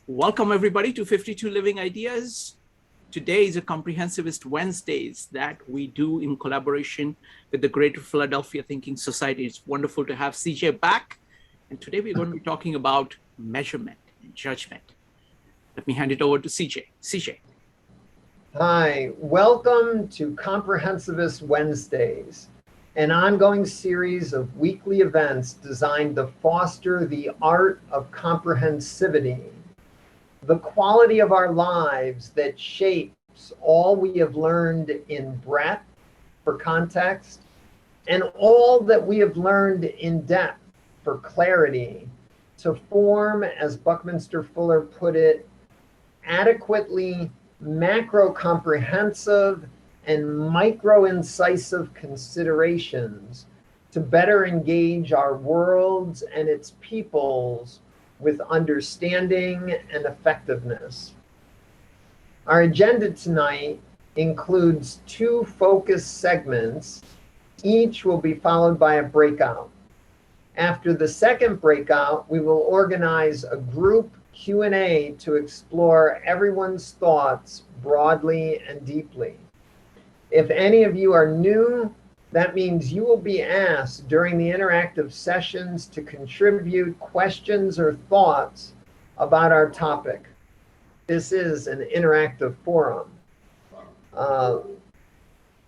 Welcome everybody to 52 Living Ideas. Today is a Comprehensivist Wednesdays that we do in collaboration with the Greater Philadelphia Thinking Society. It's wonderful to have CJ back. And today we're going to be talking about measurement and judgment. Let me hand it over to CJ. CJ. Hi, welcome to Comprehensivist Wednesdays, an ongoing series of weekly events designed to foster the art of comprehensivity, the quality of our lives that shapes all we have learned in breadth for context, and all that we have learned in depth for clarity, to form, as Buckminster Fuller put it, adequately macro-comprehensive and micro-incisive considerations to better engage our worlds and its peoples with understanding and effectiveness. Our agenda tonight includes 2 focus segments. Each will be followed by a breakout. After the second breakout, we will organize a group Q&A to explore everyone's thoughts broadly and deeply. If any of you are new, that means you will be asked during the interactive sessions to contribute questions or thoughts about our topic. This is an interactive forum.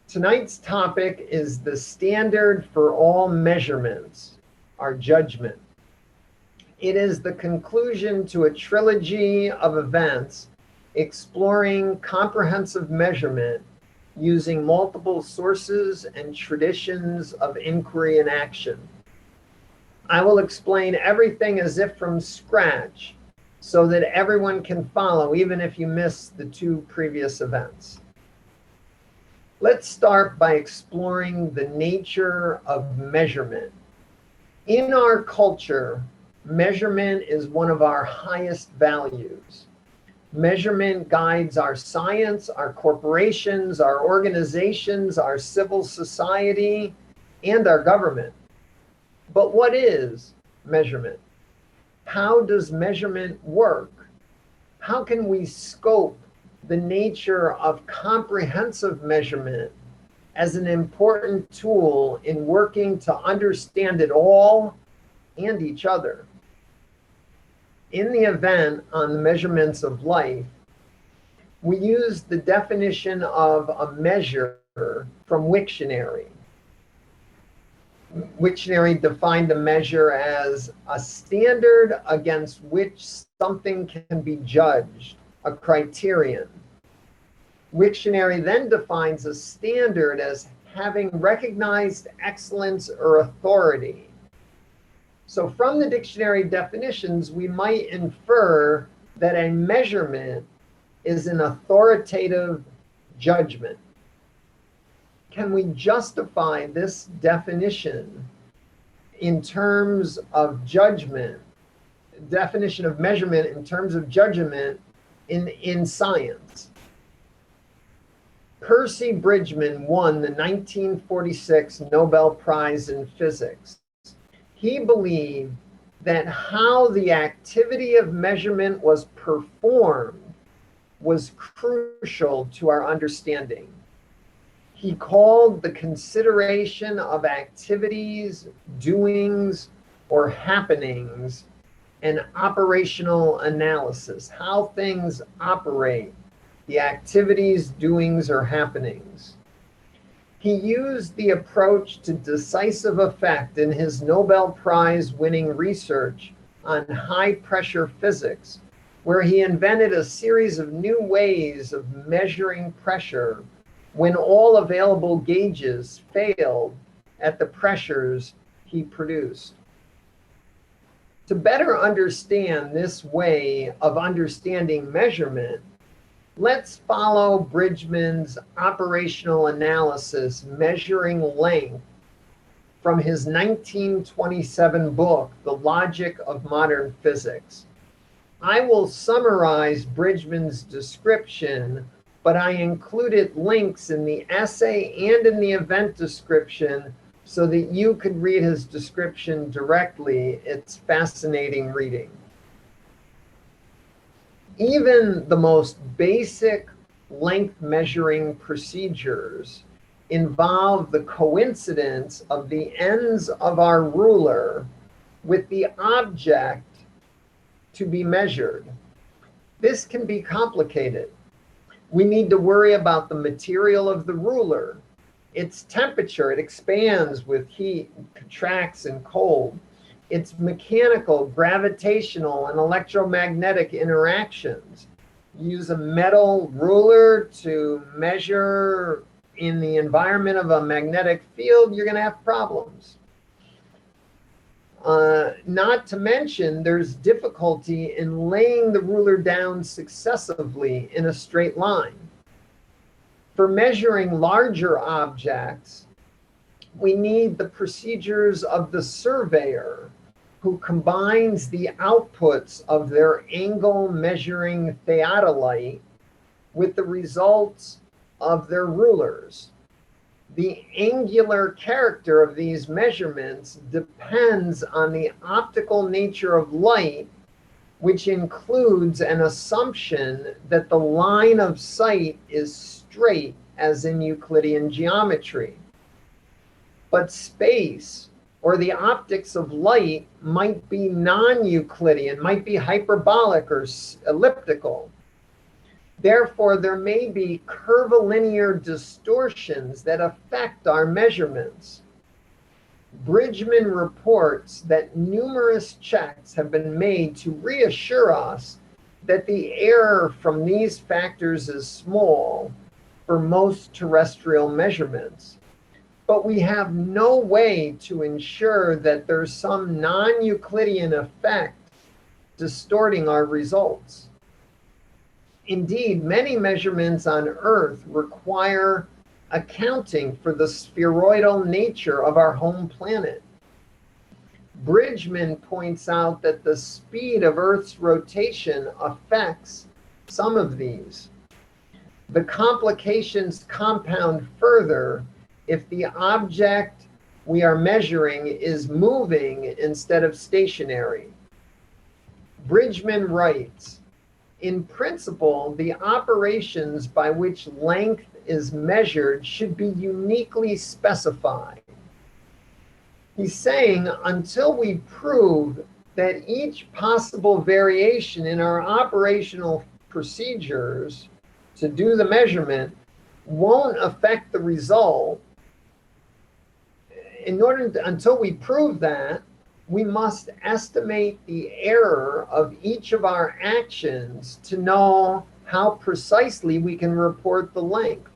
Tonight's topic is the standard for all measurements, our judgment. It is the conclusion to a trilogy of events exploring comprehensive measurement using multiple sources and traditions of inquiry and action. I will explain everything as if from scratch so that everyone can follow, even if you missed the 2 previous events. Let's start by exploring the nature of measurement. In our culture, measurement is one of our highest values. Measurement guides our science, our corporations, our organizations, our civil society, and our government. But what is measurement? How does measurement work? How can we scope the nature of comprehensive measurement as an important tool in working to understand it all and each other? In the event on the measurements of life, we used the definition of a measure from Wiktionary. Wiktionary defined a measure as a standard against which something can be judged, a criterion. Wiktionary then defines a standard as having recognized excellence or authority. So from the dictionary definitions, we might infer that a measurement is an authoritative judgment. Can we justify this definition in terms of judgment, definition of measurement in terms of judgment in science? Percy Bridgman won the 1946 Nobel Prize in Physics. He believed that how the activity of measurement was performed was crucial to our understanding. He called the consideration of activities, doings, or happenings an operational analysis, how things operate, the activities, doings, or happenings. He used the approach to decisive effect in his Nobel Prize winning research on high pressure physics, where he invented a series of new ways of measuring pressure when all available gauges failed at the pressures he produced. To better understand this way of understanding measurement, let's follow Bridgman's operational analysis measuring length from his 1927 book, The Logic of Modern Physics. I will summarize Bridgman's description, but I included links in the essay and in the event description so that you could read his description directly. It's fascinating reading. Even the most basic length measuring procedures involve the coincidence of the ends of our ruler with the object to be measured. This can be complicated. We need to worry about the material of the ruler, its temperature, it expands with heat, contracts in cold, its mechanical, gravitational, and electromagnetic interactions. Use a metal ruler to measure in the environment of a magnetic field, you're going to have problems. Not to mention, there's difficulty in laying the ruler down successively in a straight line. For measuring larger objects, we need the procedures of the surveyor, who combines the outputs of their angle measuring theodolite with the results of their rulers. The angular character of these measurements depends on the optical nature of light, which includes an assumption that the line of sight is straight, as in Euclidean geometry. But space, or the optics of light, might be non-Euclidean, might be hyperbolic or elliptical. Therefore, there may be curvilinear distortions that affect our measurements. Bridgman reports that numerous checks have been made to reassure us that the error from these factors is small for most terrestrial measurements. But we have no way to ensure that there's some non-Euclidean effect distorting our results. Indeed, many measurements on Earth require accounting for the spheroidal nature of our home planet. Bridgman points out that the speed of Earth's rotation affects some of these. The complications compound further if the object we are measuring is moving instead of stationary. Bridgman writes, in principle, the operations by which length is measured should be uniquely specified. He's saying, until we prove that each possible variation in our operational procedures to do the measurement won't affect the result, until we prove that, we must estimate the error of each of our actions to know how precisely we can report the length.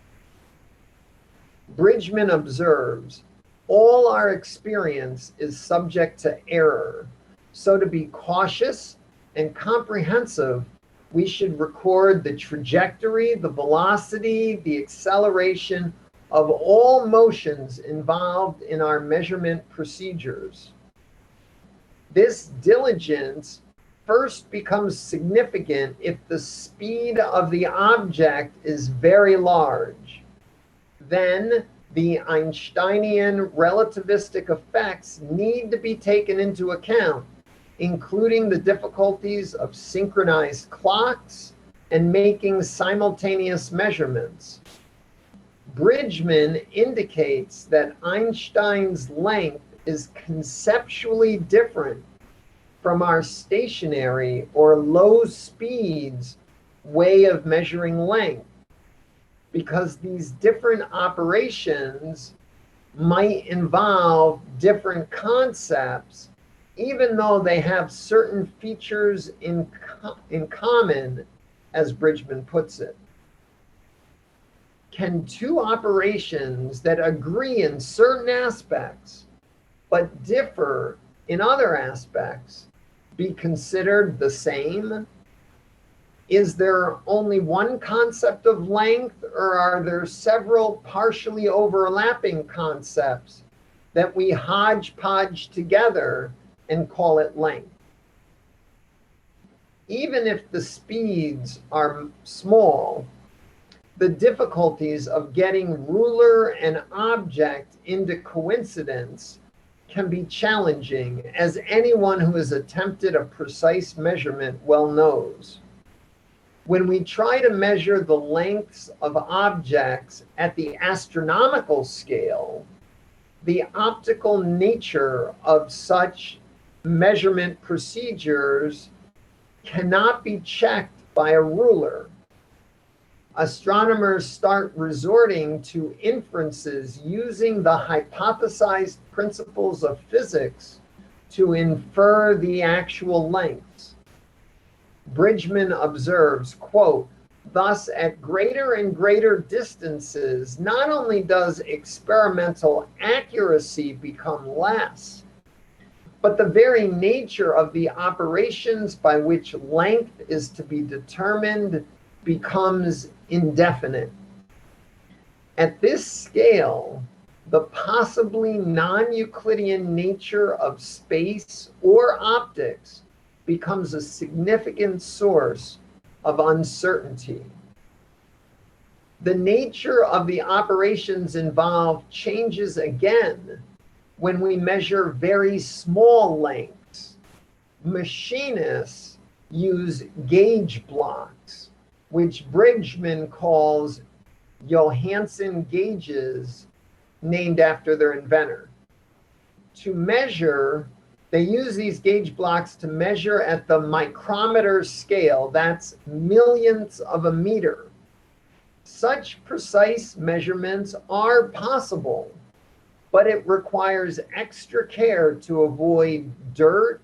Bridgman observes, all our experience is subject to error, so to be cautious and comprehensive, we should record the trajectory, the velocity, the acceleration of all motions involved in our measurement procedures. This diligence first becomes significant if the speed of the object is very large. Then the Einsteinian relativistic effects need to be taken into account, including the difficulties of synchronized clocks and making simultaneous measurements. Bridgman indicates that Einstein's length is conceptually different from our stationary or low speeds way of measuring length, because these different operations might involve different concepts, even though they have certain features in common, as Bridgman puts it. Can two operations that agree in certain aspects but differ in other aspects be considered the same? Is there only one concept of length, or are there several partially overlapping concepts that we hodgepodge together and call it length? Even if the speeds are small, the difficulties of getting ruler and object into coincidence can be challenging, as anyone who has attempted a precise measurement well knows. When we try to measure the lengths of objects at the astronomical scale, the optical nature of such measurement procedures cannot be checked by a ruler. Astronomers start resorting to inferences using the hypothesized principles of physics to infer the actual lengths. Bridgman observes, quote, "Thus, at greater and greater distances, not only does experimental accuracy become less, but the very nature of the operations by which length is to be determined becomes indefinite. At this scale, the possibly non-Euclidean nature of space or optics becomes a significant source of uncertainty. The nature of the operations involved changes again when we measure very small lengths. Machinists use gauge blocks, which Bridgman calls Johansen gauges, named after their inventor. To measure, they use these gauge blocks to measure at the micrometer scale, that's millionths of a meter. Such precise measurements are possible, but it requires extra care to avoid dirt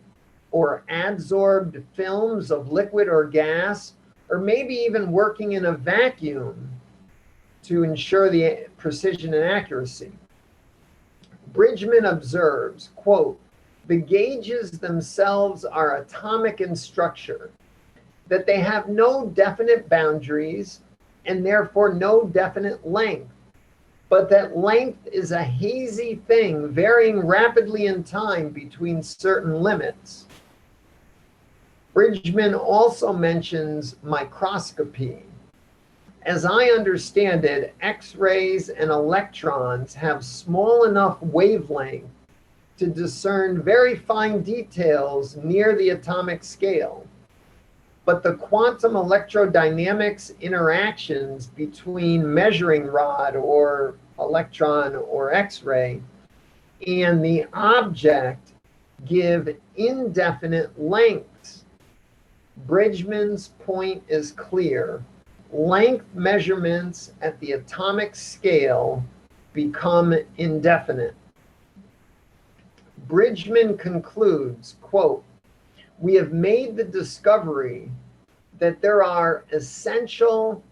or adsorbed films of liquid or gas, or maybe even working in a vacuum to ensure the precision and accuracy. Bridgman observes, quote, "The gauges themselves are atomic in structure, that they have no definite boundaries and therefore no definite length, but that length is a hazy thing varying rapidly in time between certain limits." Bridgman also mentions microscopy. As I understand it, X-rays and electrons have small enough wavelength to discern very fine details near the atomic scale. But the quantum electrodynamics interactions between measuring rod or electron or X-ray and the object give indefinite lengths. Bridgman's point is clear. Length measurements at the atomic scale become indefinite. Bridgman concludes, quote, "We have made the discovery that there are essential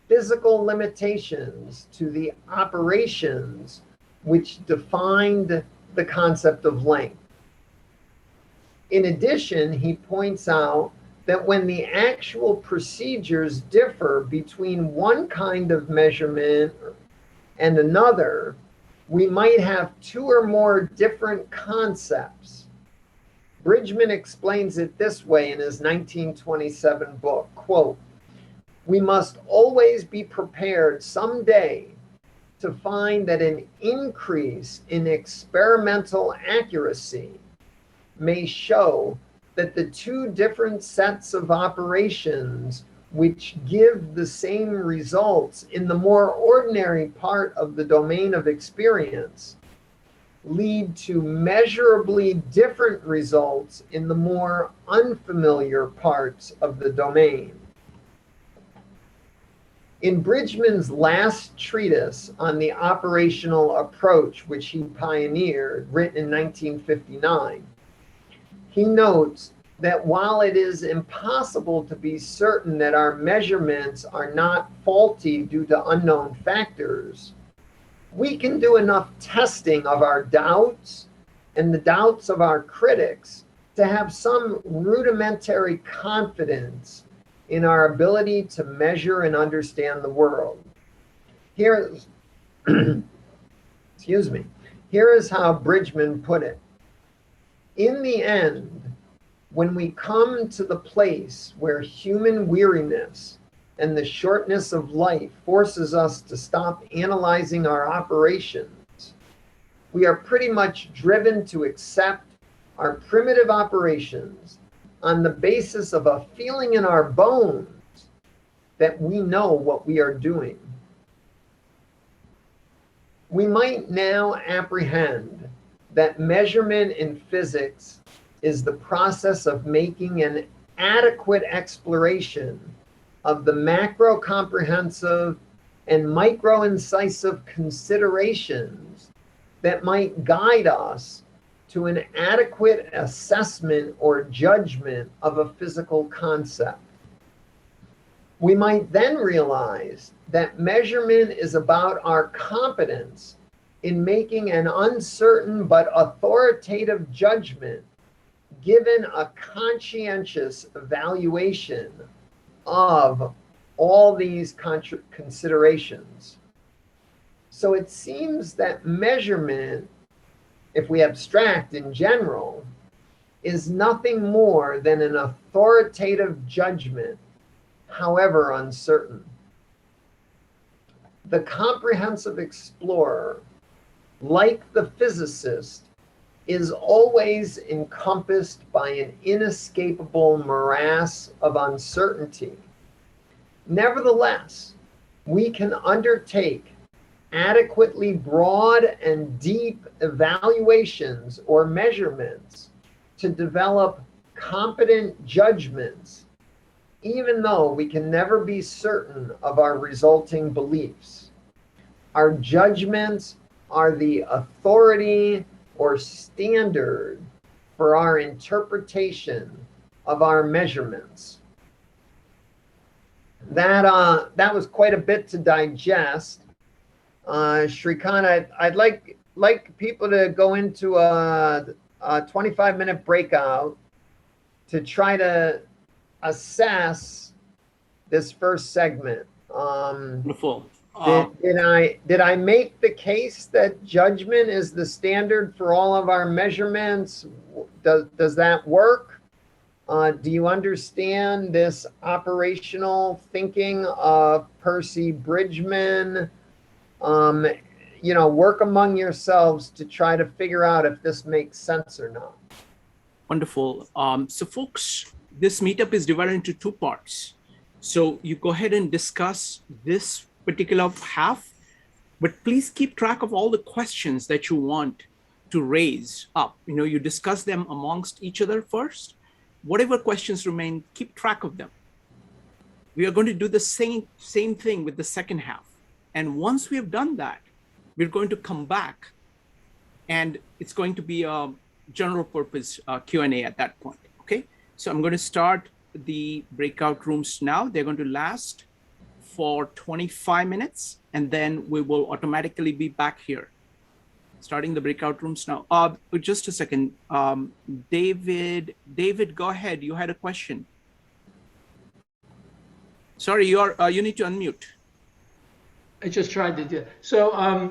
physical limitations to the operations which defined the concept of length." In addition, he points out that when the actual procedures differ between one kind of measurement and another, we might have two or more different concepts. Bridgman explains it this way in his 1927 book, quote, "We must always be prepared someday to find that an increase in experimental accuracy may show that the two different sets of operations which give the same results in the more ordinary part of the domain of experience lead to measurably different results in the more unfamiliar parts of the domain." In Bridgman's last treatise on the operational approach, which he pioneered, written in 1959, he notes that while it is impossible to be certain that our measurements are not faulty due to unknown factors, we can do enough testing of our doubts and the doubts of our critics to have some rudimentary confidence in our ability to measure and understand the world. Here is, excuse me, here is how Bridgman put it. "In the end, when we come to the place where human weariness and the shortness of life forces us to stop analyzing our operations, we are pretty much driven to accept our primitive operations on the basis of a feeling in our bones that we know what we are doing. We might now apprehend that measurement in physics is the process of making an adequate exploration of the macro-comprehensive and micro-incisive considerations that might guide us to an adequate assessment or judgment of a physical concept. We might then realize that measurement is about our competence in making an uncertain but authoritative judgment given a conscientious evaluation of all these considerations. So it seems that measurement, if we abstract in general, is nothing more than an authoritative judgment, however uncertain. The comprehensive explorer, like the physicist, is always encompassed by an inescapable morass of uncertainty. Nevertheless, we can undertake adequately broad and deep evaluations or measurements to develop competent judgments, even though we can never be certain of our resulting beliefs. Our judgments are the authority or standard for our interpretation of our measurements. That was quite a bit to digest. Shrikant, I'd like people to go into a 25-minute breakout to try to assess this first segment. Wonderful. Did I make the case that judgment is the standard for all of our measurements? Does that work? Do you understand this operational thinking of Percy Bridgman? Work among yourselves to try to figure out if this makes sense or not. Wonderful. So folks, this meetup is divided into two parts. So you go ahead and discuss this particular half, but please keep track of all the questions that you want to raise up. You discuss them amongst each other first. Whatever questions remain, keep track of them. We are going to do the same thing with the second half. And once we have done that, we're going to come back and it's going to be a general purpose Q&A at that point. Okay, so I'm going to start the breakout rooms now. They're going to last for 25 minutes and then we will automatically be back here. Starting the breakout rooms now. Just a second. David, go ahead. You had a question. Sorry, you need to unmute. I just tried to do it. So I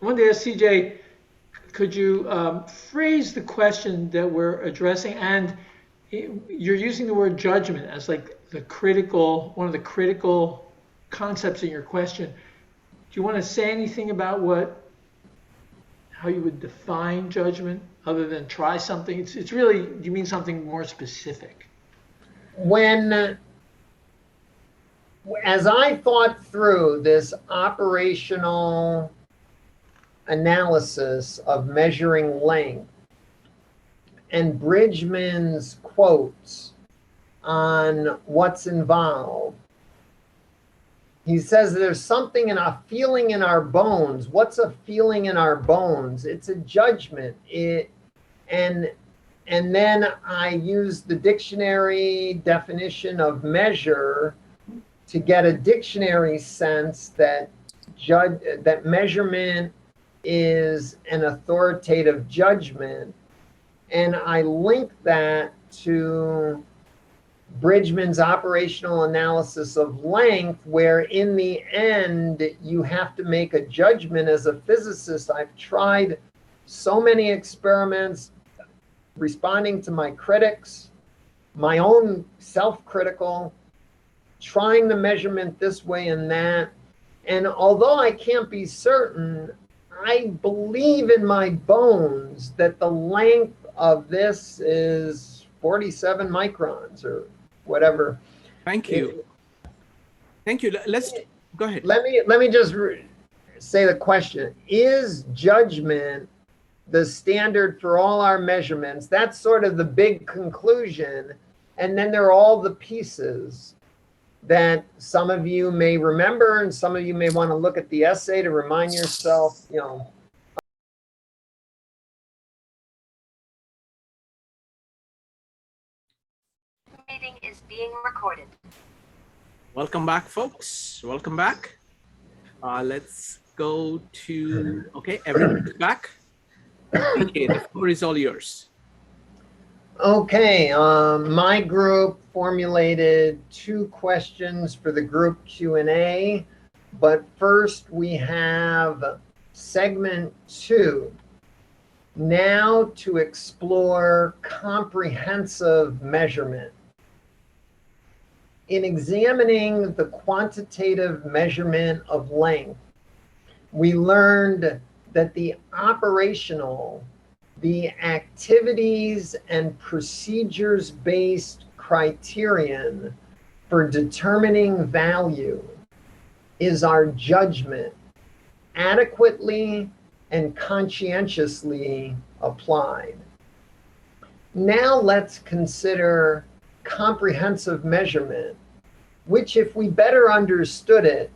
wanted to ask CJ, could you phrase the question that we're addressing? And you're using the word judgment as like one of the critical concepts in your question. Do you want to say anything about how you would define judgment other than try something? It's really, do you mean something more specific? As I thought through this operational analysis of measuring length and Bridgman's quotes on what's involved, he says there's something a feeling in our bones. What's a feeling in our bones? It's a judgment. And then I use the dictionary definition of measure to get a dictionary sense that measurement is an authoritative judgment. And I link that to Bridgman's operational analysis of length, where in the end, you have to make a judgment. As a physicist, I've tried so many experiments responding to my critics, my own self-critical, trying the measurement this way and that. And although I can't be certain, I believe in my bones that the length of this is 47 microns or whatever. Thank you. Thank you. Let's go ahead. Let me just say the question: is judgment the standard for all our measurements? That's sort of the big conclusion, and then there are all the pieces that some of you may remember, and some of you may want to look at the essay to remind yourself, you know. Meeting is being recorded. Welcome back, folks. Welcome back. Let's go to, okay, everybody's back. Okay, the floor is all yours. Okay, my group formulated 2 questions for the group Q&A, but first we have segment 2. Now to explore comprehensive measurement. In examining the quantitative measurement of length, we learned that the operational, the activities and procedures-based criterion for determining value is our judgment, adequately and conscientiously applied. Now let's consider comprehensive measurement, which, if we better understood it,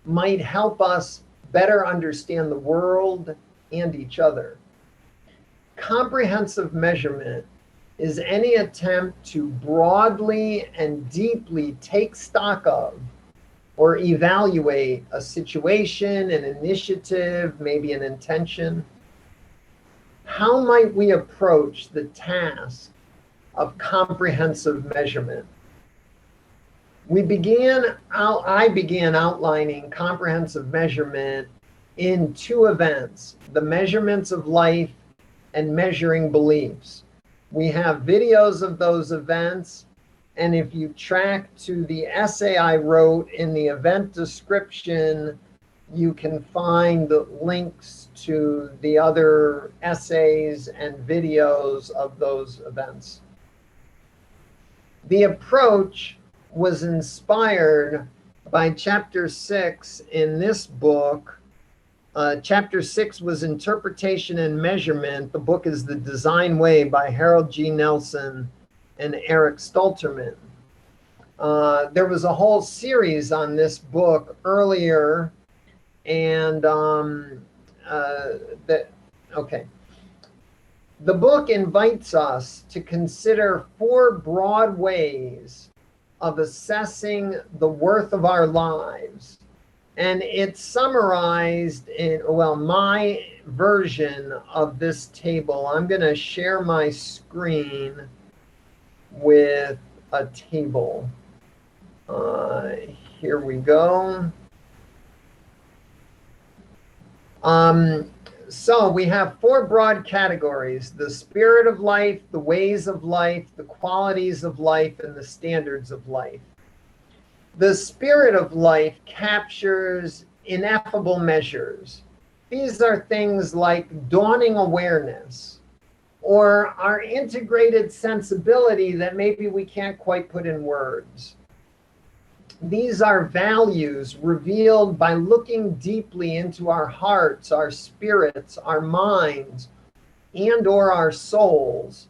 might help us better understand the world and each other. Comprehensive measurement is any attempt to broadly and deeply take stock of or evaluate a situation, an initiative, maybe an intention. How might we approach the task of comprehensive measurement? I began outlining comprehensive measurement in 2 events: the measurements of life and measuring beliefs. We have videos of those events, and if you track to the essay I wrote in the event description, you can find the links to the other essays and videos of those events. The approach was inspired by chapter 6 in this book. Chapter 6 was Interpretation and Measurement. The book is The Design Way by Harold G. Nelson and Eric Stolterman. There was a whole series on this book earlier, and the book invites us to consider 4 broad ways of assessing the worth of our lives. And it's summarized in, well, my version of this table. I'm going to share my screen with a table. Here we go. So we have 4 broad categories: the spirit of life, the ways of life, the qualities of life, and the standards of life. The spirit of life captures ineffable measures. These are things like dawning awareness or our integrated sensibility that maybe we can't quite put in words. These are values revealed by looking deeply into our hearts, our spirits, our minds, and or our souls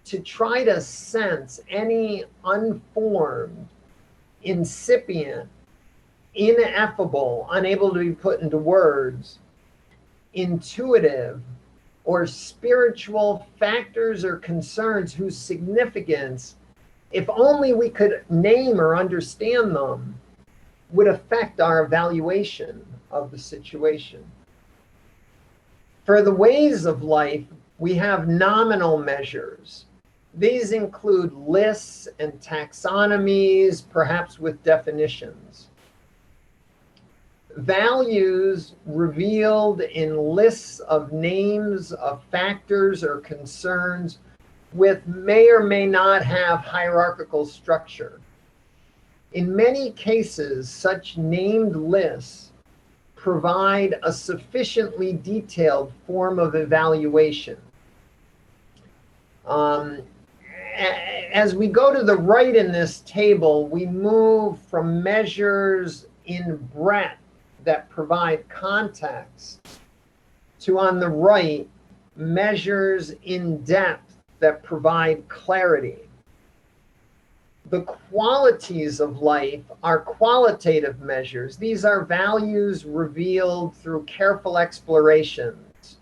to try to sense any unformed, incipient, ineffable, unable to be put into words, intuitive, or spiritual factors or concerns whose significance, if only we could name or understand them, would affect our evaluation of the situation. For the ways of life, we have nominal measures. These include lists and taxonomies, perhaps with definitions. Values revealed in lists of names of factors or concerns with may or may not have hierarchical structure. In many cases, such named lists provide a sufficiently detailed form of evaluation. as we go to the right in this table, we move from measures in breadth that provide context to, on the right, measures in depth that provide clarity. The qualities of life are qualitative measures. These are values revealed through careful explorations,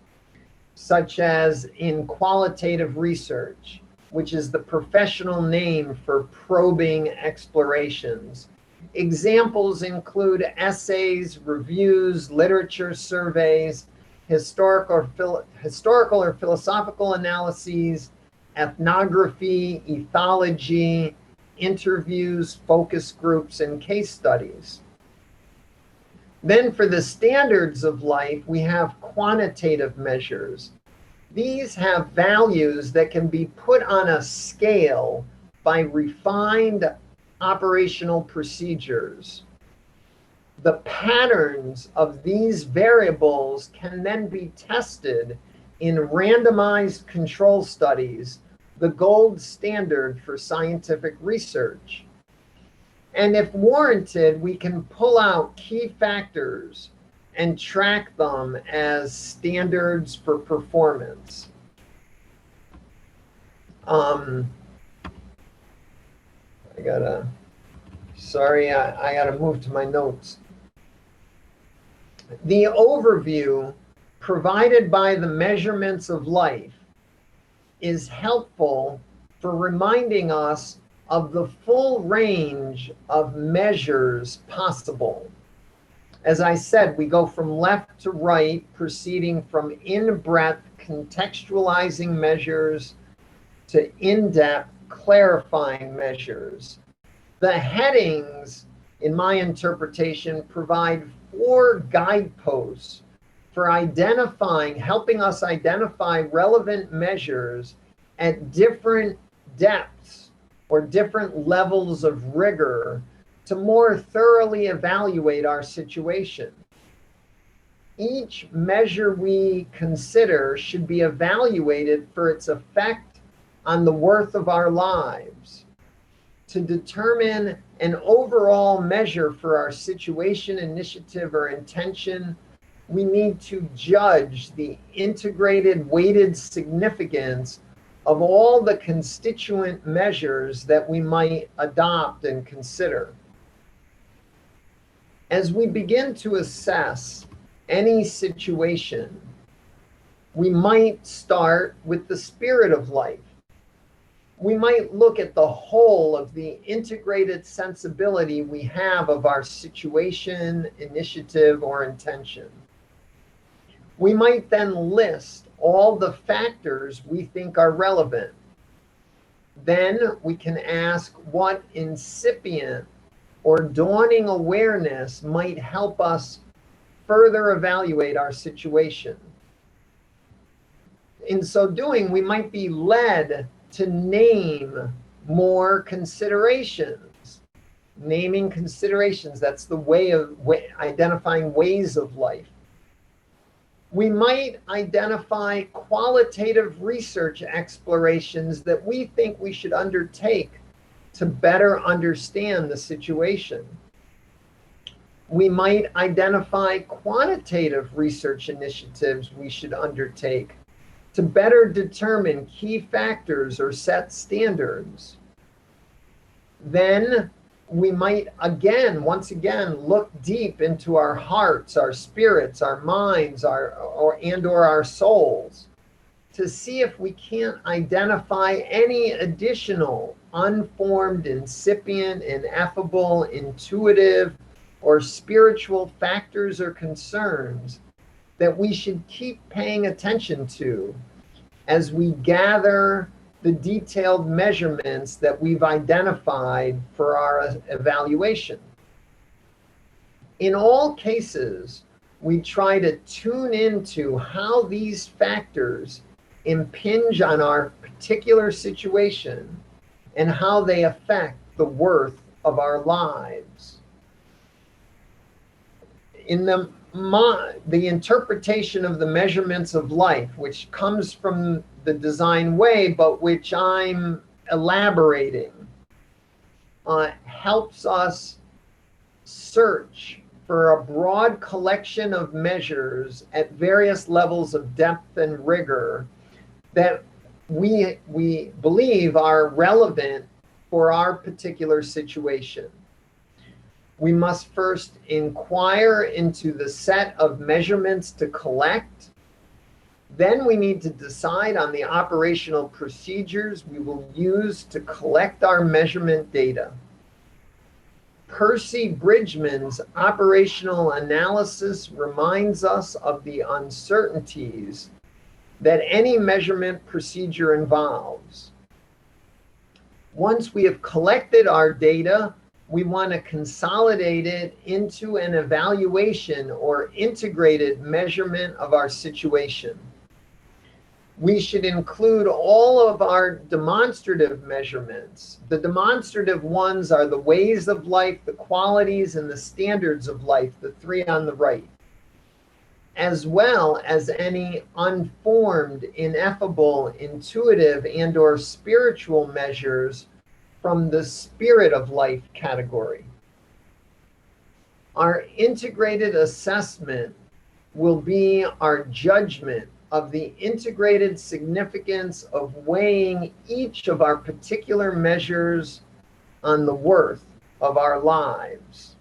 such as in qualitative research, which is the professional name for probing explorations. Examples include essays, reviews, literature surveys, historical or philosophical analyses, ethnography, ethology, interviews, focus groups, and case studies. Then for the standards of life, we have quantitative measures. These have values that can be put on a scale by refined operational procedures. The patterns of these variables can then be tested in randomized control studies, the gold standard for scientific research. And if warranted, we can pull out key factors and track them as standards for performance. I gotta move to my notes. The overview provided by the measurements of life is helpful for reminding us of the full range of measures possible. As I said, we go from left to right, proceeding from in-breadth contextualizing measures to in-depth clarifying measures. The headings, in my interpretation, provide 4 guideposts for helping us identify relevant measures at different depths or different levels of rigor to more thoroughly evaluate our situation. Each measure we consider should be evaluated for its effect on the worth of our lives. To determine an overall measure for our situation, initiative, or intention, we need to judge the integrated weighted significance of all the constituent measures that we might adopt and consider. As we begin to assess any situation, we might start with the spirit of life. We might look at the whole of the integrated sensibility we have of our situation, initiative, or intention. We might then list all the factors we think are relevant. Then we can ask what incipient or dawning awareness might help us further evaluate our situation. In so doing, we might be led to name more considerations. Naming considerations, that's the way of identifying ways of life. We might identify qualitative research explorations that we think we should undertake to better understand the situation. We might identify quantitative research initiatives we should undertake to better determine key factors or set standards. Then we might once again look deep into our hearts, our spirits, our minds, or our souls to see if we can't identify any additional unformed, incipient, ineffable, intuitive, or spiritual factors or concerns that we should keep paying attention to as we gather the detailed measurements that we've identified for our evaluation. In all cases, we try to tune into how these factors impinge on our particular situation and how they affect the worth of our lives. In the interpretation of the measurements of life, which comes from the design way, but which I'm elaborating, helps us search for a broad collection of measures at various levels of depth and rigor that we believe are relevant for our particular situation. We must first inquire into the set of measurements to collect. Then we need to decide on the operational procedures we will use to collect our measurement data. Percy Bridgman's operational analysis reminds us of the uncertainties that any measurement procedure involves. Once we have collected our data, we want to consolidate it into an evaluation or integrated measurement of our situation. We should include all of our demonstrative measurements. The demonstrative ones are the ways of life, the qualities, and the standards of life, the three on the right, as well as any unformed, ineffable, intuitive, and/or spiritual measures from the spirit of life category. Our integrated assessment will be our judgment of the integrated significance of weighing each of our particular measures on the worth of our lives.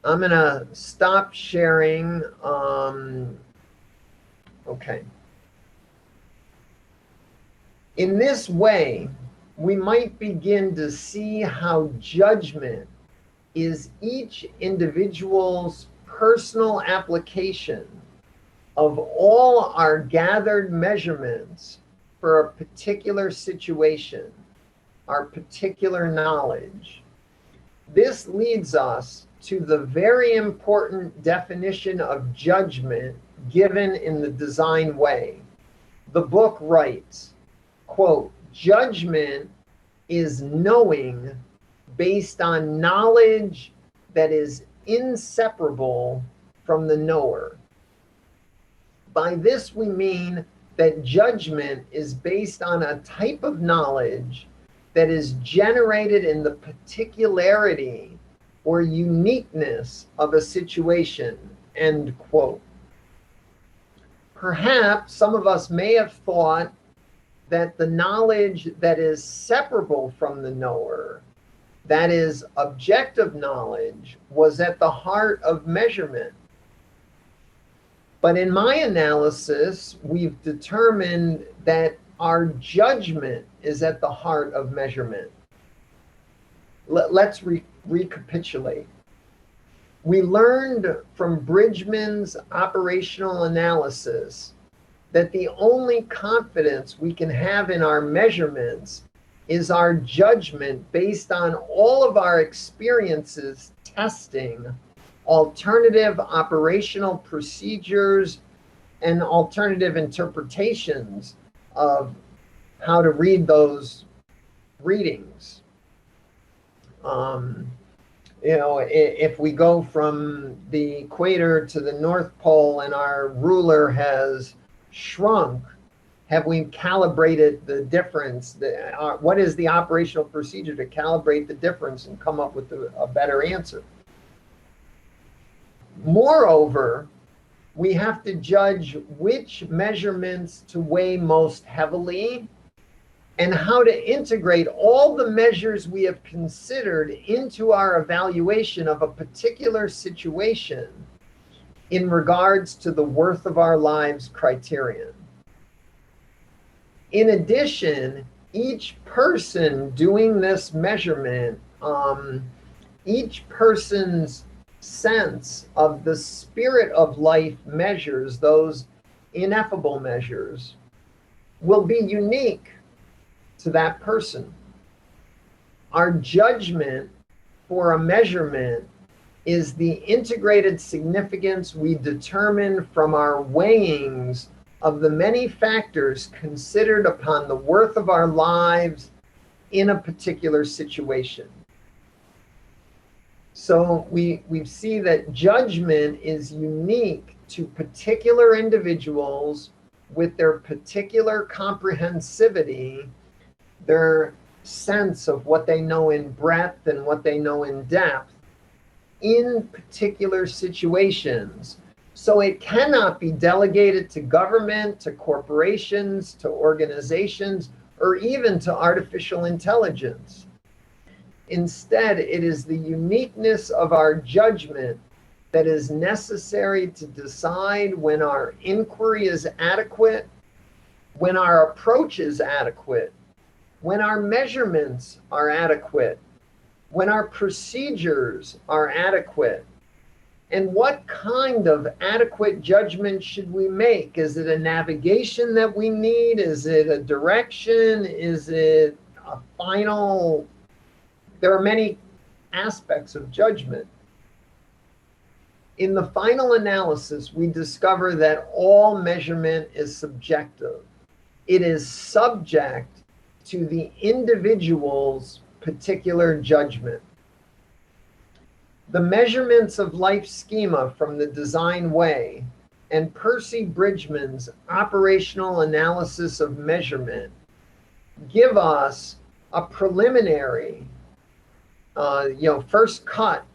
I'm going to stop sharing. Okay. In this way, we might begin to see how judgment is each individual's personal application of all our gathered measurements for a particular situation, our particular knowledge. This leads us to the very important definition of judgment given in the design way. The book writes, quote, "Judgment is knowing based on knowledge that is inseparable from the knower." By this we mean that judgment is based on a type of knowledge that is generated in the particularity or uniqueness of a situation, end quote. Perhaps some of us may have thought that the knowledge that is separable from the knower, that is objective knowledge, was at the heart of measurement. But in my analysis, we've determined that our judgment is at the heart of measurement. Let's recapitulate. We learned from Bridgman's operational analysis that the only confidence we can have in our measurements is our judgment based on all of our experiences testing alternative operational procedures and alternative interpretations of how to read those readings. If we go from the equator to the North Pole and our ruler has shrunk, have we calibrated the difference? What is the operational procedure to calibrate the difference and come up with a better answer? Moreover, we have to judge which measurements to weigh most heavily and how to integrate all the measures we have considered into our evaluation of a particular situation in regards to the worth of our lives criterion. In addition, each person doing this measurement, each person's sense of the spirit of life measures, those ineffable measures, will be unique to that person. Our judgment for a measurement is the integrated significance we determine from our weighings of the many factors considered upon the worth of our lives in a particular situation. So we see that judgment is unique to particular individuals with their particular comprehensivity their sense of what they know in breadth and what they know in depth in particular situations. So it cannot be delegated to government, to corporations, to organizations, or even to artificial intelligence. Instead, it is the uniqueness of our judgment that is necessary to decide when our inquiry is adequate, when our approach is adequate, when our measurements are adequate, when our procedures are adequate, and what kind of adequate judgment should we make? Is it a navigation that we need? Is it a direction? Is it a final? There are many aspects of judgment. In the final analysis, we discover that all measurement is subjective. It is subject to the individual's particular judgment. The measurements of life schema from the design way and Percy Bridgman's operational analysis of measurement give us a preliminary, first cut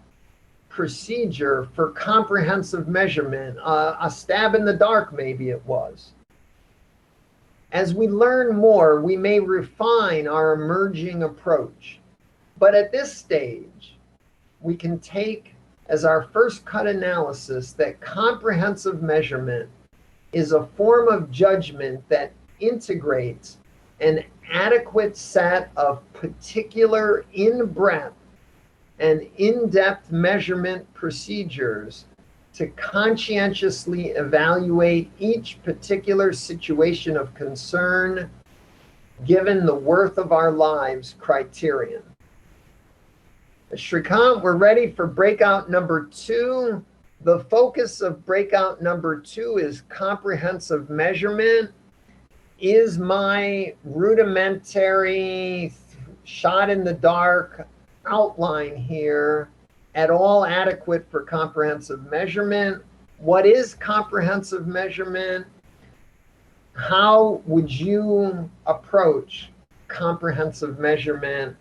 procedure for comprehensive measurement, a stab in the dark, maybe it was. As we learn more, we may refine our emerging approach. But at this stage, we can take as our first cut analysis that comprehensive measurement is a form of judgment that integrates an adequate set of particular in-breadth and in-depth measurement procedures to conscientiously evaluate each particular situation of concern given the worth of our lives criterion. Shrikant, we're ready for breakout number 2. The focus of breakout number 2 is comprehensive measurement. Is my rudimentary shot in the dark outline here at all adequate for comprehensive measurement? What is comprehensive measurement? How would you approach comprehensive measurement?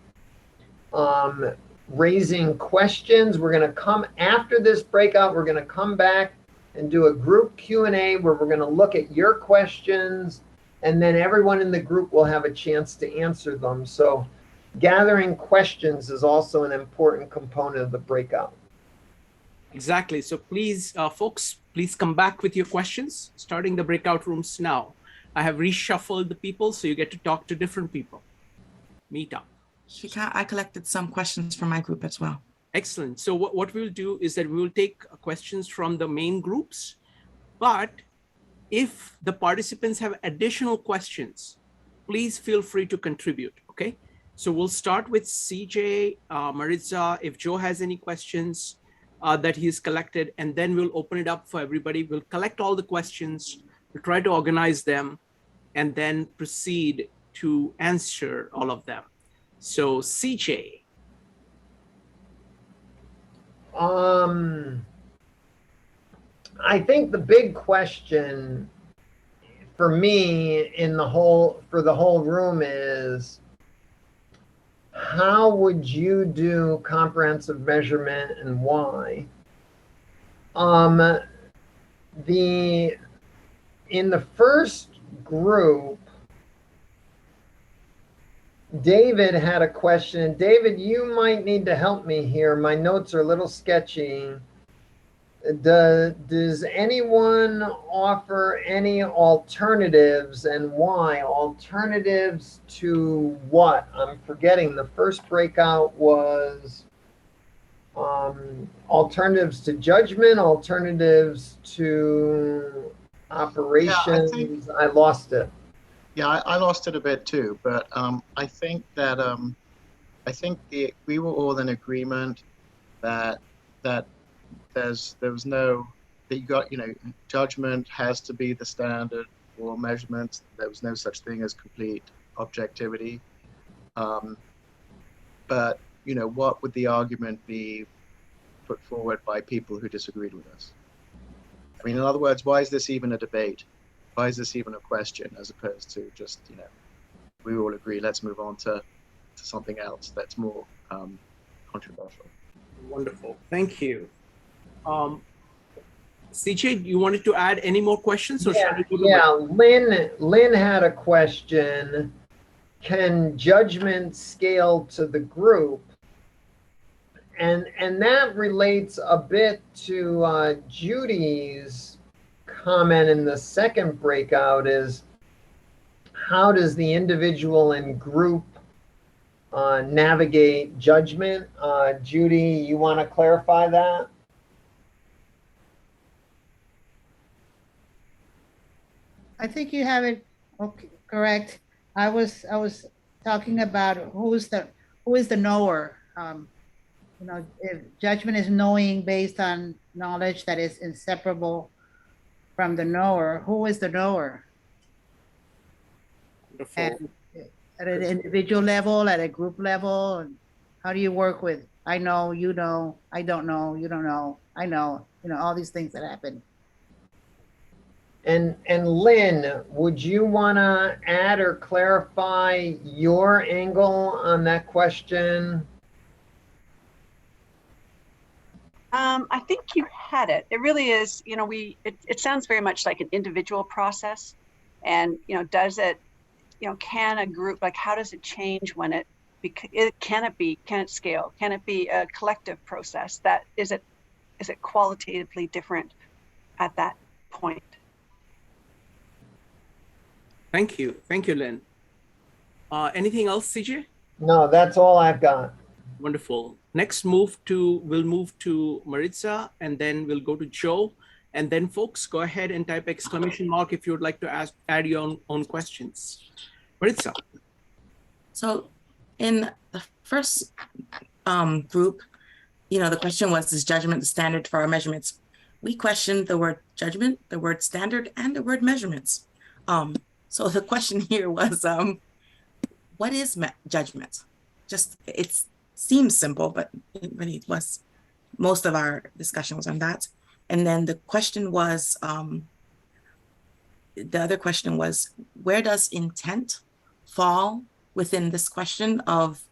Raising questions. We're going to come after this breakout. We're going to come back and do a group Q&A where we're going to look at your questions, and then everyone in the group will have a chance to answer them. So gathering questions is also an important component of the breakout. Exactly. So please, folks, please come back with your questions, starting the breakout rooms now. I have reshuffled the people so you get to talk to different people. Meet up. Shika, I collected some questions from my group as well. Excellent. So what we'll do is that we will take questions from the main groups, but if the participants have additional questions, please feel free to contribute, okay? So we'll start with CJ, Maritza, if Joe has any questions that he's collected, and then we'll open it up for everybody. We'll collect all the questions, we'll try to organize them, and then proceed to answer all of them. So CJ. I think the big question for me for the whole room is, how would you do comprehensive measurement and why? In the first group, David had a question. David, you might need to help me here. My notes are a little sketchy. Does anyone offer any alternatives, and why? Alternatives to what? I'm forgetting. The first breakout was alternatives to judgment, alternatives to operations. I lost it. Yeah, I lost it a bit too, but I think that we were all in agreement that judgment has to be the standard for measurements. There was no such thing as complete objectivity. But what would the argument be put forward by people who disagreed with us? I mean, in other words, why is this even a debate? Why is this even a question, as opposed to just, we all agree, let's move on to something else that's more controversial. Wonderful. Thank you. CJ, you wanted to add any more questions, or shall I go to Lynn had a question. Can judgment scale to the group? And that relates a bit to Judy's comment in the second breakout, is how does the individual and group navigate judgment? Judy, you want to clarify that? I think you have it correct. I was talking about who is the knower. You know, if judgment is knowing based on knowledge that is inseparable from the knower, who is the knower? Wonderful. At an individual level, at a group level, and how do you work with I know, you know, I don't know, you don't know, I know, you know, all these things that happen. And Lynn, would you want to add or clarify your angle on that question? I think you had it. It really is, you know, it sounds very much like an individual process. And, you know, does it, you know, can a group, like, how does it change when can it scale? Can it be a collective process? That is it qualitatively different at that point? Thank you. Thank you, Lynn. Anything else, CJ? No, that's all I've got. Wonderful. Next we'll move to Maritza, and then we'll go to Joe. And then folks, go ahead and type exclamation mark if you would like to add your own questions. Maritza. So in the first group, you know, the question was, is judgment the standard for our measurements? We questioned the word judgment, the word standard, and the word measurements. So the question here was, what is judgment? Just, it seems simple, but it really was, most of our discussion was on that. And then the question was, the other question was, where does intent fall within this question of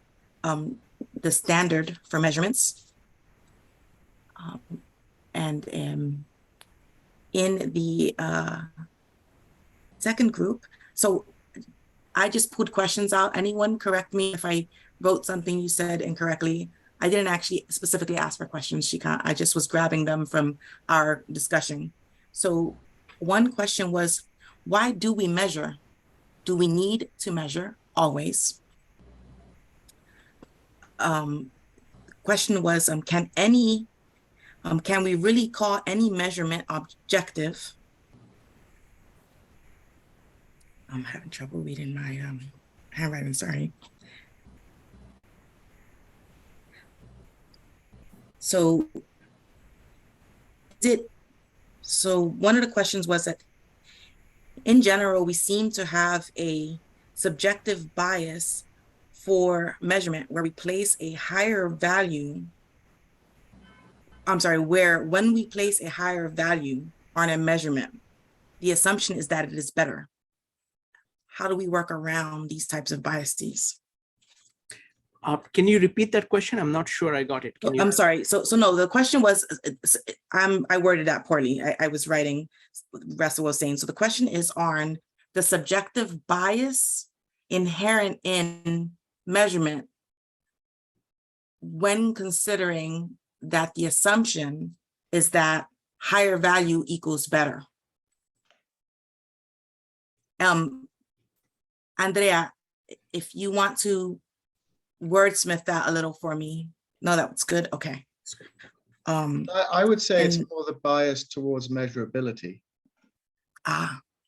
the standard for measurements? And in the second group, so I just put questions out. Anyone correct me if I wrote something you said incorrectly. I didn't actually specifically ask for questions, Shika. I just was grabbing them from our discussion. So one question was, why do we measure? Do we need to measure always? Question was, can we really call any measurement objective? I'm having trouble reading my handwriting, sorry. So one of the questions was that in general, we seem to have a subjective bias for measurement where we place a higher value. Where when we place a higher value on a measurement, the assumption is that it is better. How do we work around these types of biases? Can you repeat that question? I'm not sure I got it. I'm sorry. So no, the question was, I worded that poorly. I was writing, Russell was saying. So the question is on the subjective bias inherent in measurement when considering that the assumption is that higher value equals better. Andrea, if you want to wordsmith that a little for me. No, that's good. Okay. I would say it's more the bias towards measurability.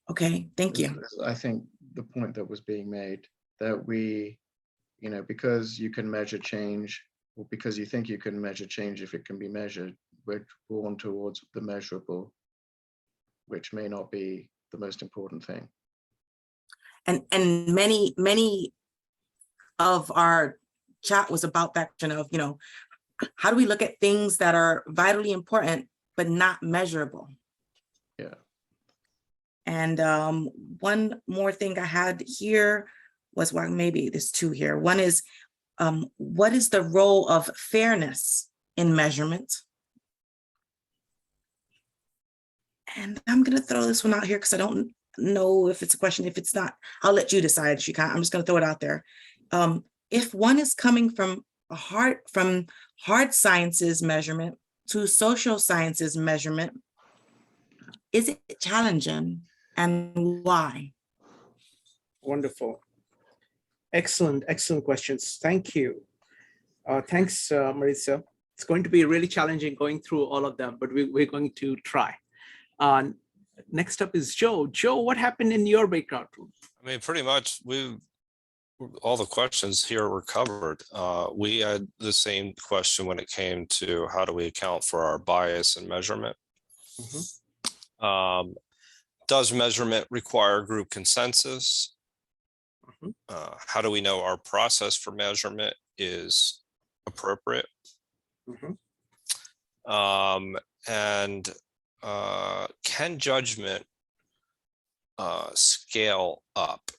Okay. Thank you. I think the point that was being made, that we, you know, because you can measure change, or because you think you can measure change if it can be measured, we're drawn towards the measurable, which may not be the most important thing. And many of our chat was about that question of, you know, how do we look at things that are vitally important but not measurable? Yeah. And one more thing I had here was, well, maybe there's two here. One is, what is the role of fairness in measurement? And I'm going to throw this one out here because I don't know if it's a question. If it's not, I'll let you decide, Shrikant. I'm just going to throw it out there. If one is coming from hard sciences measurement to social sciences measurement, is it challenging, and why? Wonderful. Excellent, excellent questions. Thank you. Thanks, Marisa. It's going to be really challenging going through all of them, but we're going to try. Next up is Joe. Joe, what happened in your breakout room? I mean, pretty much all the questions here were covered. We had the same question when it came to how do we account for our bias in measurement? Mm-hmm. Does measurement require group consensus? Mm-hmm. How do we know our process for measurement is appropriate? Mm-hmm. And can judgment scale up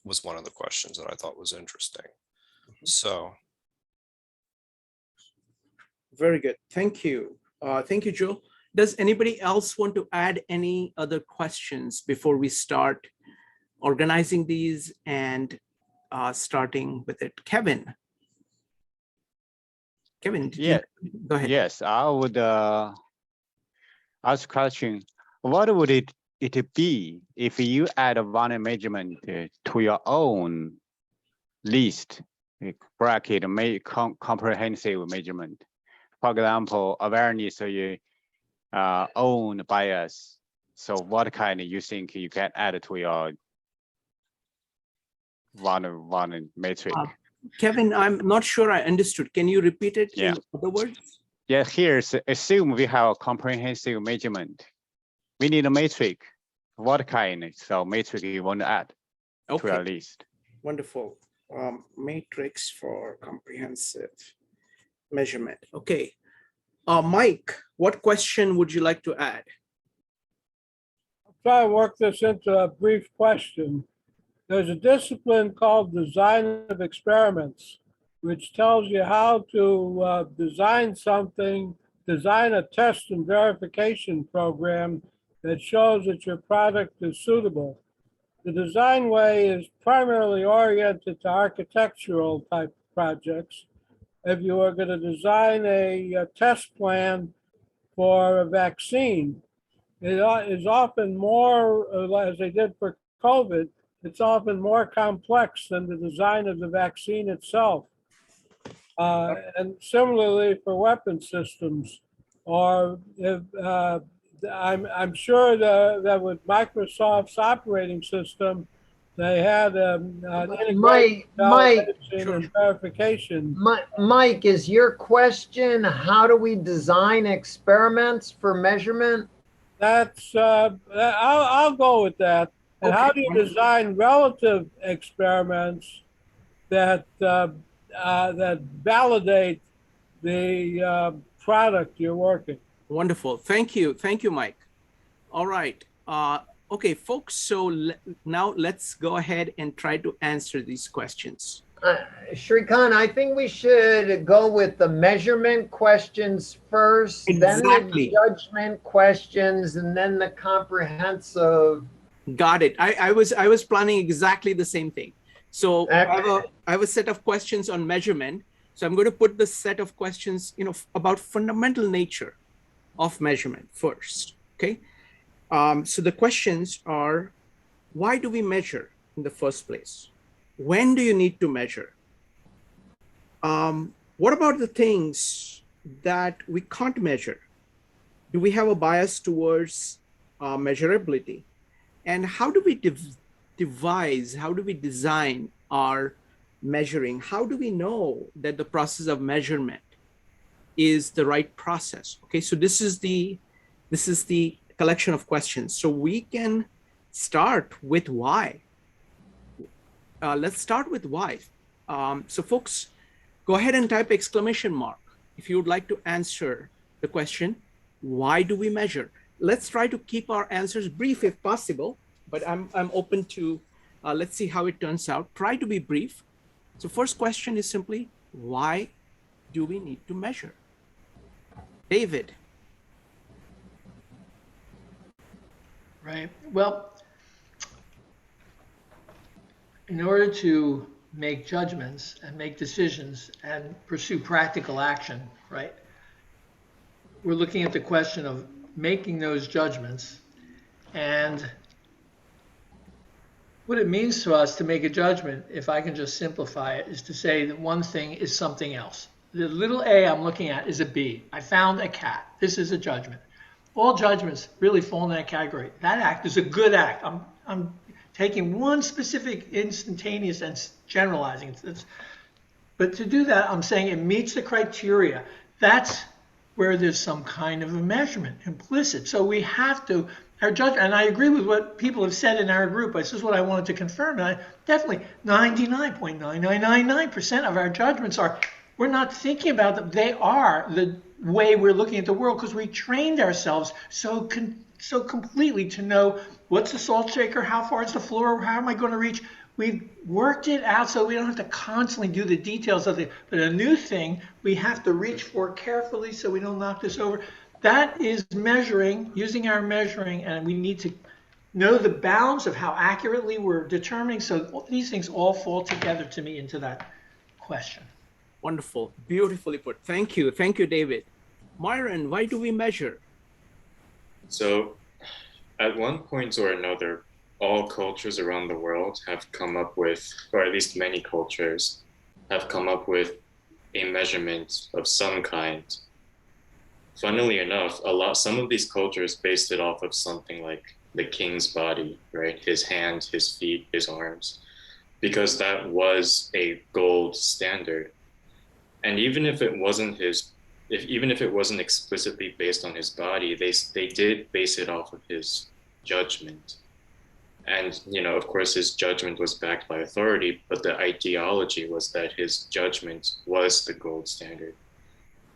was one of the questions that I thought was interesting. Mm-hmm. So. Very good. Thank you. Thank you, Joe. Does anybody else want to add any other questions before we start organizing these and starting with it? Kevin. Kevin, Yeah. Go ahead. Yes, I would ask question. What would it be if you add one measurement to your own list, bracket, comprehensive measurement? For example, awareness of your own bias. So what kind you think you can add to your one metric? Kevin, I'm not sure I understood. Can you repeat it in other words? Yeah, here's assume we have a comprehensive measurement. We need a metric. What kind? So metric you want to add to your list? Wonderful. Matrix for comprehensive measurement. Okay. Mike, what question would you like to add? I'll try and work this into a brief question. There's a discipline called design of experiments, which tells you how to design something, design a test and verification program that shows that your product is suitable. The design way is primarily oriented to architectural type projects. If you are going to design a test plan for a vaccine, it is often more, as they did for COVID, it's often more complex than the design of the vaccine itself. And similarly for weapon systems, or if I'm sure that with Microsoft's operating system, they had an integrated validation and verification. Mike, is your question, how do we design experiments for measurement? That's I'll go with that. And how do you design relative experiments that that validate the product you're working? Wonderful. Thank you. Thank you, Mike. All right. Okay, folks. So now let's go ahead and try to answer these questions. Shrikant, I think we should go with the measurement questions first, then the judgment questions, and then the comprehensive. Got it. I was planning exactly the same thing. So I have a set of questions on measurement. So I'm going to put the set of questions, about fundamental nature of measurement first. Okay. So the questions are, why do we measure in the first place? When do you need to measure? What about the things that we can't measure? Do we have a bias towards measurability? And how do we how do we design our measuring? How do we know that the process of measurement is the right process? Okay, so this is the collection of questions. So we can start with why. Let's start with why. So folks, go ahead and type exclamation mark if you would like to answer the question, why do we measure? Let's try to keep our answers brief if possible, but I'm open to Let's see how it turns out. Try to be brief. So first question is simply, why do we need to measure? David. Right. Well, in order to make judgments and make decisions and pursue practical action, right, we're looking at the question of making those judgments and what it means to us to make a judgment, if I can just simplify it, is to say that one thing is something else. The little a I'm looking at is a b. I found a cat. This is a judgment. All judgments really fall in that category. That act is a good act. I'm taking one specific instantaneous and generalizing. But to do that, I'm saying it meets the criteria. That's where there's some kind of a measurement implicit. So we have to, our judgment, and I agree with what people have said in our group. This is what I wanted to confirm. And definitely 99.9999% of our judgments are, we're not thinking about them. They are the way we're looking at the world because we trained ourselves so completely to know what's the salt shaker, how far is the floor, how am I going to reach. We've worked it out so we don't have to constantly do the details of it. But a new thing we have to reach for carefully so we don't knock this over. That is measuring, using our measuring, and we need to know the bounds of how accurately we're determining. So these things all fall together to me into that question. Wonderful. Beautifully put. Thank you. Thank you, David. Myron, why do we measure? So at one point or another, all cultures around the world have come up with, or at least many cultures have come up with a measurement of some kind. Funnily enough, some of these cultures based it off of something like the king's body, right? His hand, his feet, his arms, because that was a gold standard. And even if it wasn't explicitly based on his body, they did base it off of his judgment. And, of course, his judgment was backed by authority, but the ideology was that his judgment was the gold standard.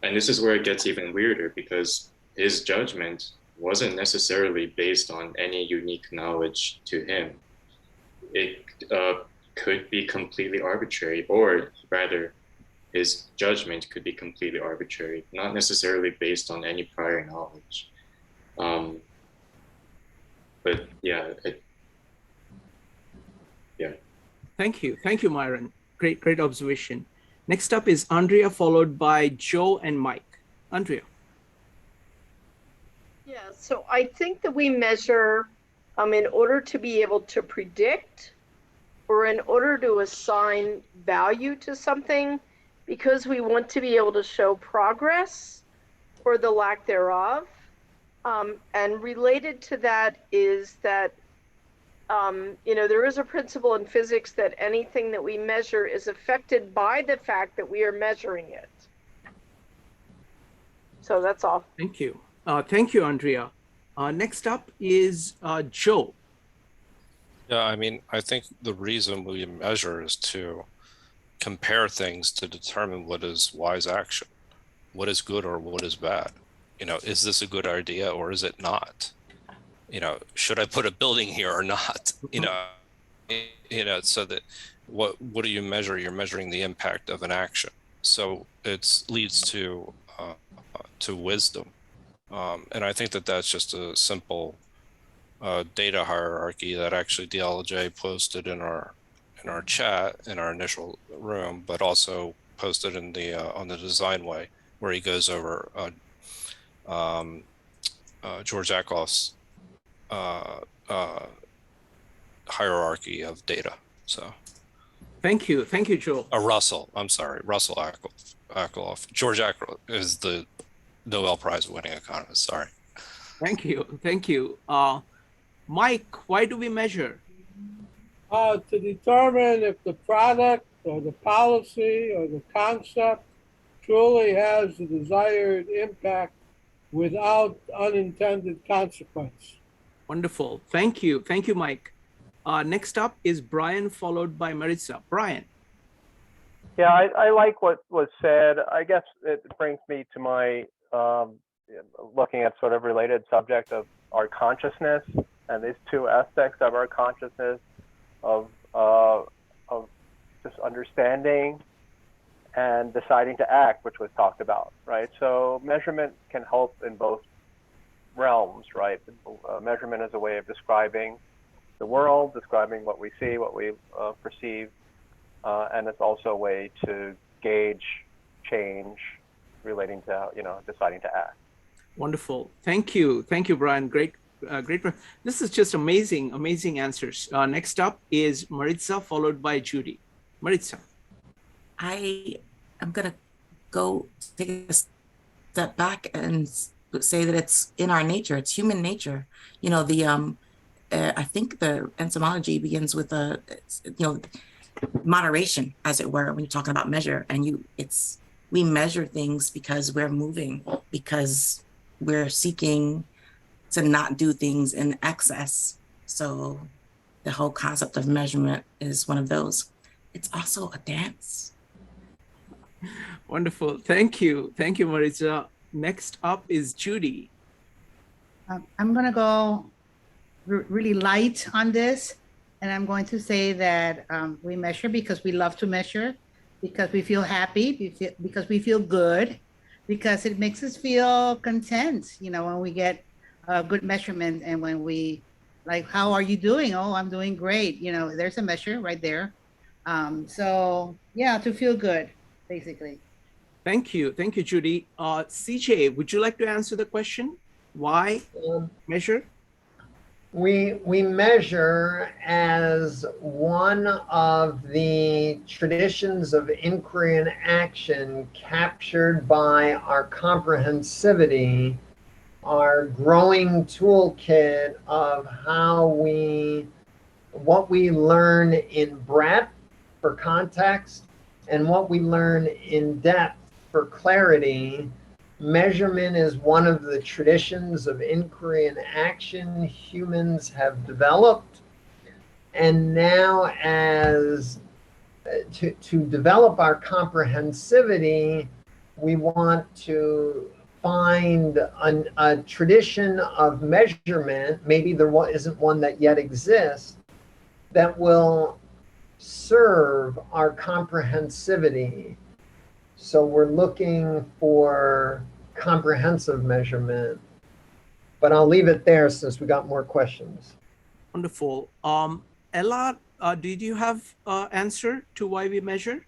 And this is where it gets even weirder because his judgment wasn't necessarily based on any unique knowledge to him. It could be completely arbitrary, or rather, his judgment could be completely arbitrary, not necessarily based on any prior knowledge. But yeah, yeah. Thank you. Thank you, Myron. Great observation. Next up is Andrea, followed by Joe and Mike. Andrea. Yeah, so I think that we measure in order to be able to predict or in order to assign value to something because we want to be able to show progress or the lack thereof. And related to that is that there is a principle in physics that anything that we measure is affected by the fact that we are measuring it. So that's all. Thank you. Thank you, Andrea. Next up is Joe. Yeah, I mean, I think the reason we measure is to compare things to determine what is wise action, what is good or what is bad. Is this a good idea or is it not? Should I put a building here or not? So that what do you measure? You're measuring the impact of an action. So it leads to wisdom. And I think that that's just a simple data hierarchy that actually DLJ posted in our chat in our initial room, but also posted in the on the design way, where he goes over George Akoff's hierarchy of data. So thank you, Joe. Russell Akoff. George Akoff is the Nobel Prize winning economist. Sorry. Thank you. Mike, why do we measure? To determine if the product or the policy or the concept truly has the desired impact without unintended consequence. Wonderful. Thank you, Mike. Next up is Brian, followed by Maritza. Brian. Yeah, I like what was said. I guess it brings me to my looking at sort of related subject of our consciousness and these two aspects of our consciousness of of just understanding and deciding to act, which was talked about, right? So measurement can help in both realms, right? Measurement is a way of describing the world, describing what we see, what we perceive, and it's also a way to gauge change relating to, deciding to act. Wonderful. Thank you, Brian. Great. This is just amazing answers. Next up is Maritza, followed by Judy. Maritza. I'm gonna go take a step back and say that it's in our nature. It's human nature. I think the entomology begins with moderation, as it were, when you're talking about measure. And we measure things because we're moving, because we're seeking to not do things in excess. So the whole concept of measurement is one of those. It's also a dance. Wonderful. Thank you, Maritza. Next up is Judy. I'm going to go really light on this. And I'm going to say that we measure because we love to measure, because we feel happy, because we feel good, because it makes us feel content, when we get a good measurement, and when we how are you doing? Oh, I'm doing great. There's a measure right there. So yeah, to feel good, basically. Thank you, Judy. CJ, would you like to answer the question? Why measure? We measure as one of the traditions of inquiry and action captured by our comprehensivity, our growing toolkit of what we learn in breadth for context and what we learn in depth for clarity. Measurement is one of the traditions of inquiry and action humans have developed. And now to develop our comprehensivity, we want to find a tradition of measurement, maybe there isn't one that yet exists, that will serve our comprehensivity. So we're looking for comprehensive measurement, but I'll leave it there since we got more questions. Wonderful. Ella, did you have answer to why we measure?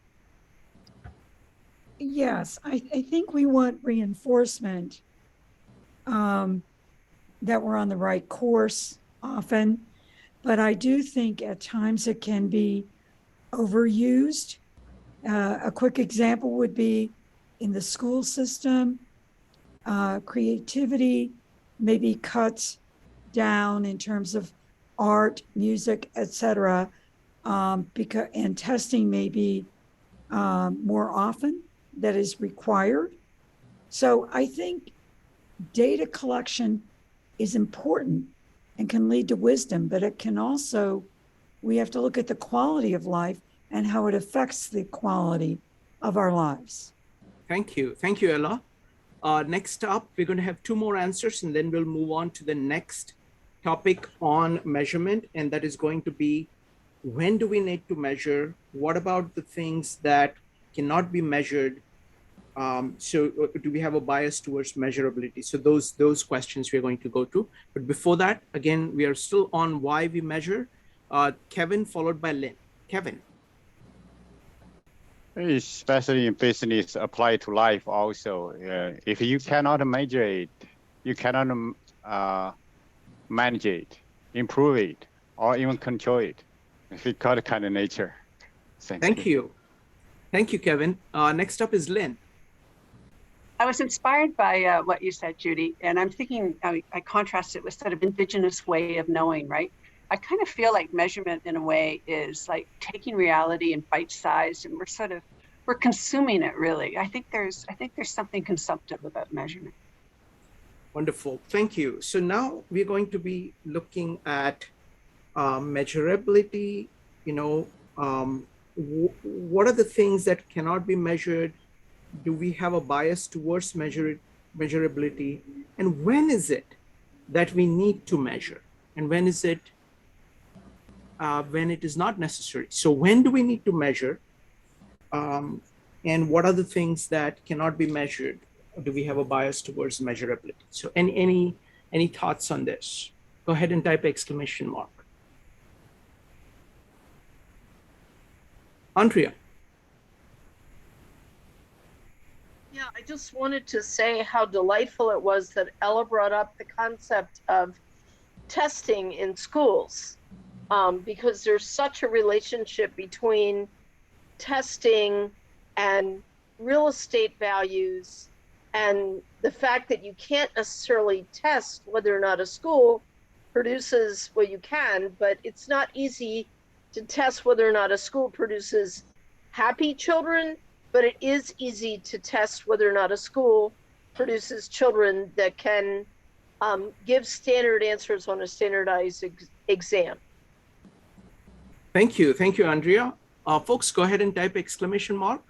Yes, I think we want reinforcement that we're on the right course often, but I do think at times it can be overused. A quick example would be in the school system, creativity maybe cuts down in terms of art, music, etc. And testing may be more often that is required. So I think data collection is important and can lead to wisdom, but it can also, we have to look at the quality of life and how it affects the quality of our lives. Thank you, Ella. Next up, we're going to have two more answers, and then we'll move on to the next topic on measurement, and that is going to be, when do we need to measure? What about the things that cannot be measured? So do we have a bias towards measurability? So those questions we're going to go to. But before that, again, we are still on why we measure. Kevin, followed by Lynn. Kevin. Especially in business, apply to life also. If you cannot measure it, you cannot manage it, improve it, or even control it. It's because of kind of nature. Thank you, Kevin. Next up is Lynn. I was inspired by what you said, Judy, and I'm thinking, I contrast it with sort of indigenous way of knowing, right? I kind of feel like measurement in a way is like taking reality in bite size, and we're consuming it really. I think there's something consumptive about measurement. Wonderful, thank you. So now we're going to be looking at measurability. What are the things that cannot be measured? Do we have a bias towards measurability? And when is it that we need to measure? And when is it when it is not necessary. So when do we need to measure? And what are the things that cannot be measured? Or do we have a bias towards measurability? So any thoughts on this? Go ahead and type exclamation mark. Andrea. Yeah, I just wanted to say how delightful it was that Ella brought up the concept of testing in schools, because there's such a relationship between testing and real estate values, and the fact that you can't necessarily test whether or not a school produces, well, you can, but it's not easy to test whether or not a school produces happy children, but it is easy to test whether or not a school produces children that can give standard answers on a standardized exam. Thank you, Andrea. Folks, go ahead and type exclamation mark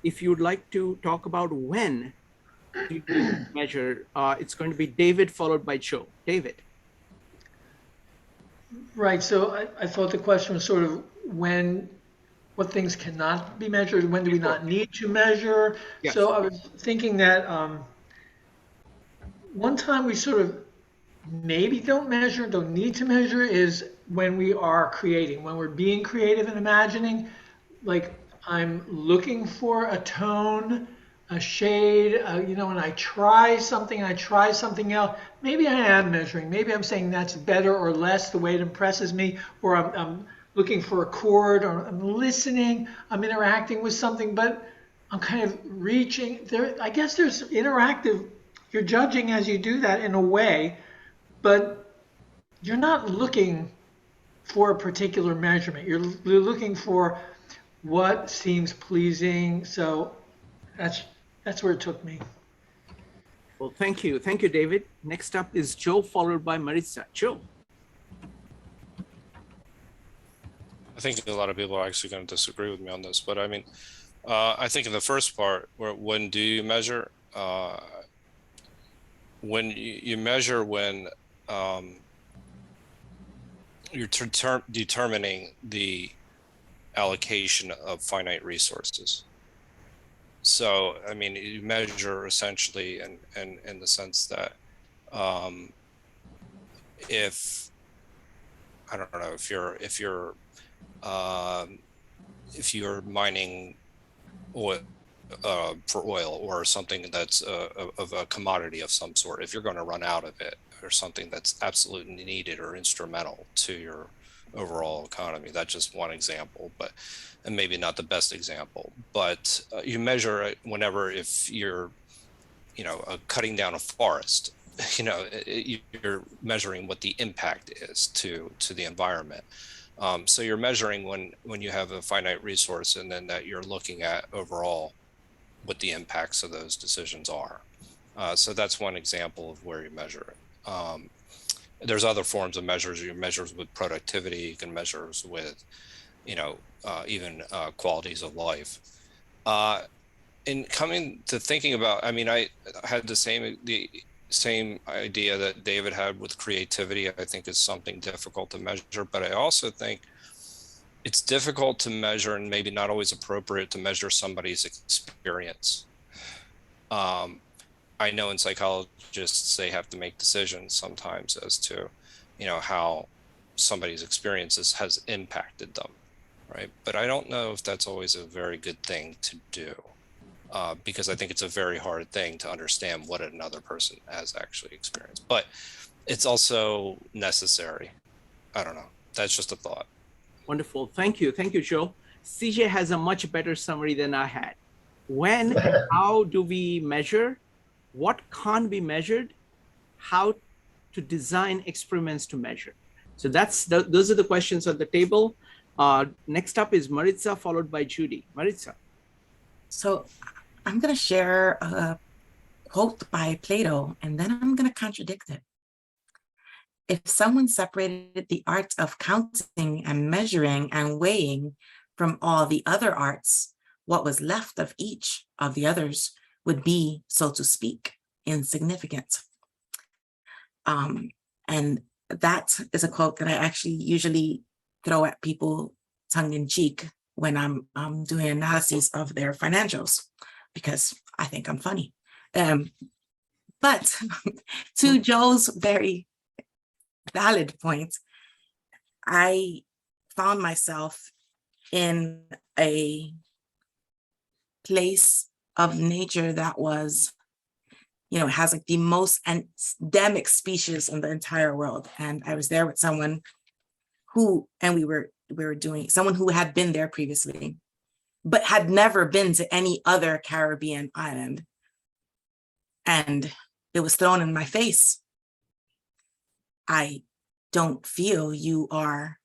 if you would like to talk about when you measure. It's going to be David followed by Joe. David. Right. So I thought the question was sort of what things cannot be measured, when do we not need to measure? Yes. So I was thinking that one time we sort of maybe don't need to measure is when we are creating, when we're being creative and imagining. Like I'm looking for a tone, a shade, and I try something else. Maybe I am measuring. Maybe I'm saying that's better or less the way it impresses me, or I'm looking for a chord, or I'm listening, I'm interacting with something, but I'm kind of reaching there. I guess there's interactive, you're judging as you do that in a way, but you're not looking for a particular measurement. You're looking for what seems pleasing. So that's where it took me. Well, thank you, David. Next up is Joe, followed by Maritza. Joe. I think a lot of people are actually going to disagree with me on this, but I mean, I think in the first part, when do you measure? When you measure when you're determining the allocation of finite resources. So, I mean, you measure essentially in the sense that if you're mining oil for oil or something that's of a commodity of some sort, if you're going to run out of it or something that's absolutely needed or instrumental to your overall economy, that's just one example, and maybe not the best example, but you measure it whenever, if you're cutting down a forest, you're measuring what the impact is to the environment. So you're measuring when you have a finite resource, and then that you're looking at overall what the impacts of those decisions are. So that's one example of where you measure it. There's other forms of measures. You measure with productivity. You can measure with, even qualities of life. In coming to thinking about, I mean, I had the same idea that David had with creativity. I think is something difficult to measure, but I also think it's difficult to measure, and maybe not always appropriate to measure somebody's experience. I know in psychologists, they have to make decisions sometimes as to, how somebody's experiences has impacted them, right? But I don't know if that's always a very good thing to do, because I think it's a very hard thing to understand what another person has actually experienced. But it's also necessary. I don't know. That's just a thought. Wonderful. Thank you, Joe. CJ has a much better summary than I had. When, how do we measure? What can't be measured? How to design experiments to measure? So those are the questions on the table. Next up is Maritza, followed by Judy. Maritza. So I'm going to share a quote by Plato, and then I'm going to contradict it. If someone separated the art of counting and measuring and weighing from all the other arts, what was left of each of the others would be, so to speak, insignificant. And that is a quote that I actually usually throw at people tongue in cheek when I'm doing analyses of their financials because I think I'm funny. But to Joe's very valid point, I found myself in a place of nature that was, has like the most endemic species in the entire world. And I was there with someone who, and we were doing, someone who had been there previously, but had never been to any other Caribbean island. And it was thrown in my face. I don't feel you are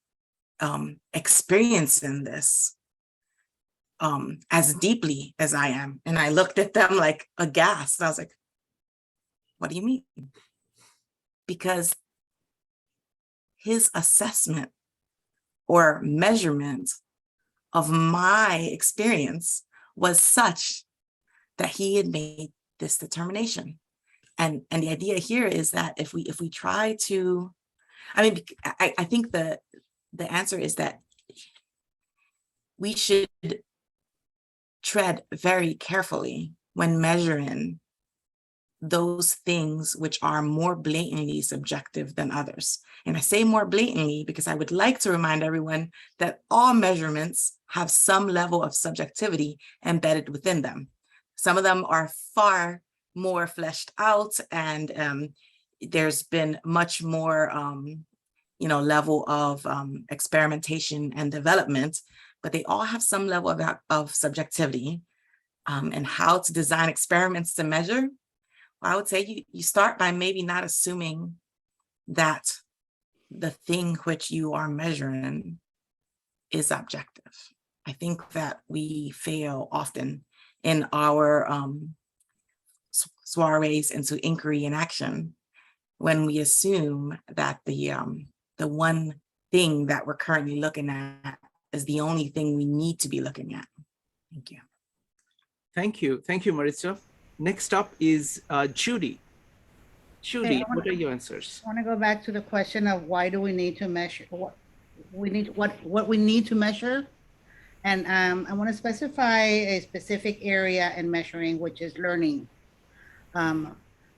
experiencing this as deeply as I am. And I looked at them like aghast. I was like, what do you mean? Because his assessment or measurement of my experience was such that he had made this determination. And the idea here is that if we try to, I think the answer is that we should tread very carefully when measuring those things which are more blatantly subjective than others. And I say more blatantly because I would like to remind everyone that all measurements have some level of subjectivity embedded within them. Some of them are far more fleshed out, and there's been much more level of experimentation and development, but they all have some level of subjectivity. And how to design experiments to measure, I would say you start by maybe not assuming that the thing which you are measuring is objective. I think that we fail often in our soirees into inquiry and action when we assume that the one thing that we're currently looking at is the only thing we need to be looking at. Thank you. Thank you. Thank you, Maritza. Next up is Judy. Judy, what are your answers? I want to go back to the question of why do we need to measure what we need to measure, and I want to specify a specific area in measuring, which is learning.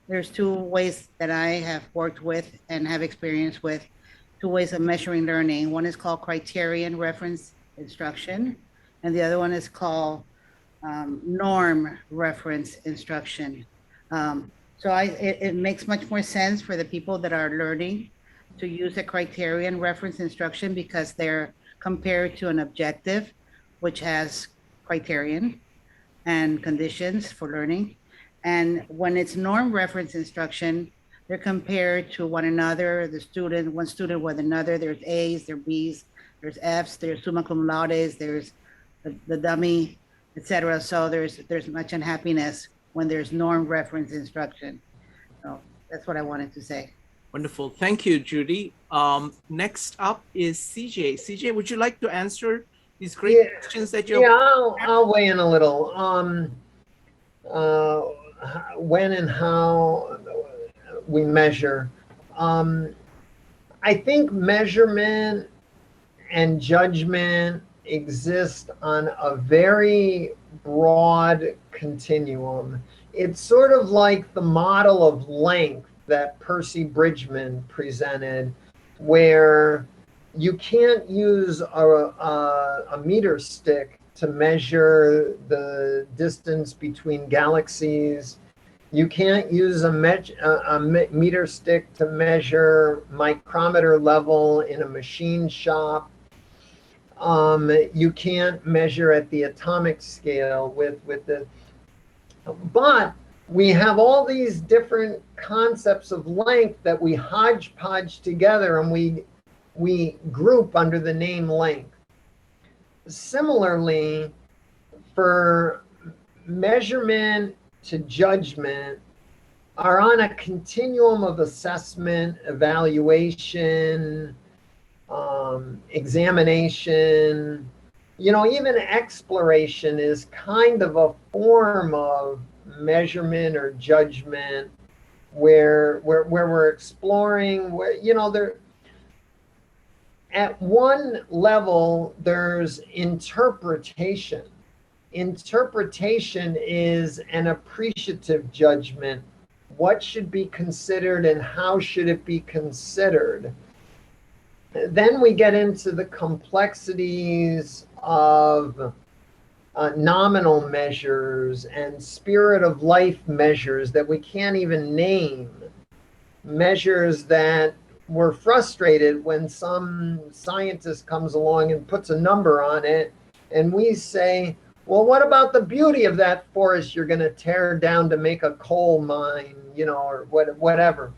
There's two ways that I have worked with and have experience with, two ways of measuring learning. One is called criterion reference instruction, and the other one is called norm reference instruction. So it makes much more sense for the people that are learning to use a criterion reference instruction because they're compared to an objective, which has criterion and conditions for learning. And when it's norm reference instruction, they're compared to one another, one student with another. There's A's, there's B's, there's F's, there's summa cum laudes, there's the dummy, etc. So there's much unhappiness when there's norm reference instruction. So that's what I wanted to say. Wonderful. Thank you, Judy. Next up is CJ. CJ, would you like to answer these great questions that you're... Yeah, I'll weigh in a little. When and how we measure. I think measurement and judgment exist on a very broad continuum. It's sort of like the model of length that Percy Bridgman presented, where you can't use a meter stick to measure the distance between galaxies. You can't use a meter stick to measure micrometer level in a machine shop. You can't measure at the atomic scale with the, but we have all these different concepts of length that we hodgepodge together and we group under the name length. Similarly, for measurement to judgment are on a continuum of assessment, evaluation, examination, even exploration is kind of a form of measurement or judgment where we're exploring, at one level, there's interpretation. Interpretation is an appreciative judgment. What should be considered and how should it be considered? Then we get into the complexities of nominal measures and spirit of life measures that we can't even name. Measures that we're frustrated when some scientist comes along and puts a number on it, and we say, well, what about the beauty of that forest you're going to tear down to make a coal mine, or whatever.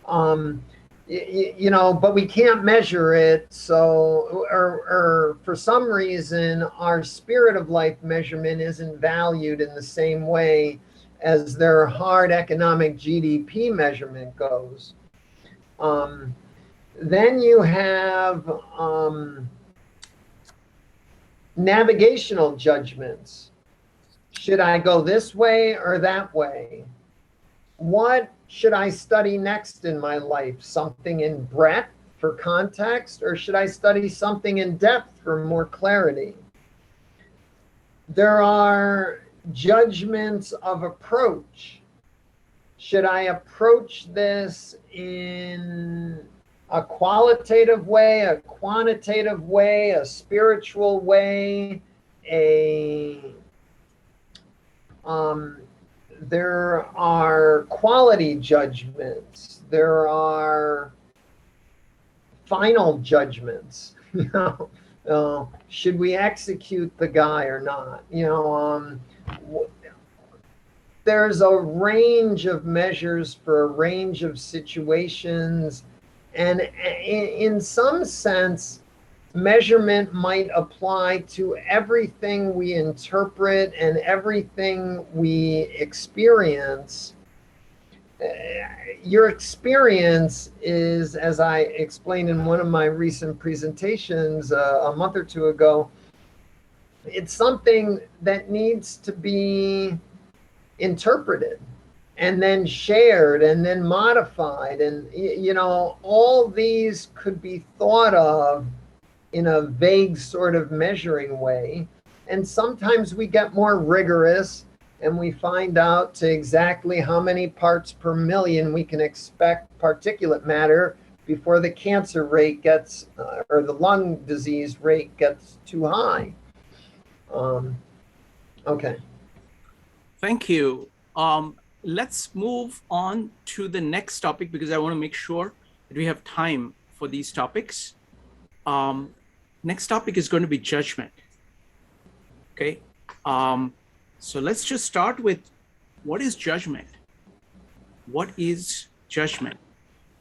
But we can't measure it. So, or for some reason, our spirit of life measurement isn't valued in the same way as their hard economic GDP measurement goes. Then you have navigational judgments. Should I go this way or that way? What should I study next in my life? Something in breadth for context, or should I study something in depth for more clarity? There are judgments of approach. Should I approach this in a qualitative way, a quantitative way, a spiritual way, there are quality judgments. There are final judgments. Should we execute the guy or not? There's a range of measures for a range of situations. And in some sense, measurement might apply to everything we interpret and everything we experience. Your experience is, as I explained in one of my recent presentations a month or two ago, it's something that needs to be interpreted and then shared and then modified. And, all these could be thought of in a vague sort of measuring way. And sometimes we get more rigorous and we find out to exactly how many parts per million we can expect particulate matter before the cancer rate gets, or the lung disease rate gets too high. Okay. Thank you. Let's move on to the next topic because I want to make sure that we have time for these topics. Next topic is going to be judgment. Okay. So let's just start with what is judgment? What is judgment?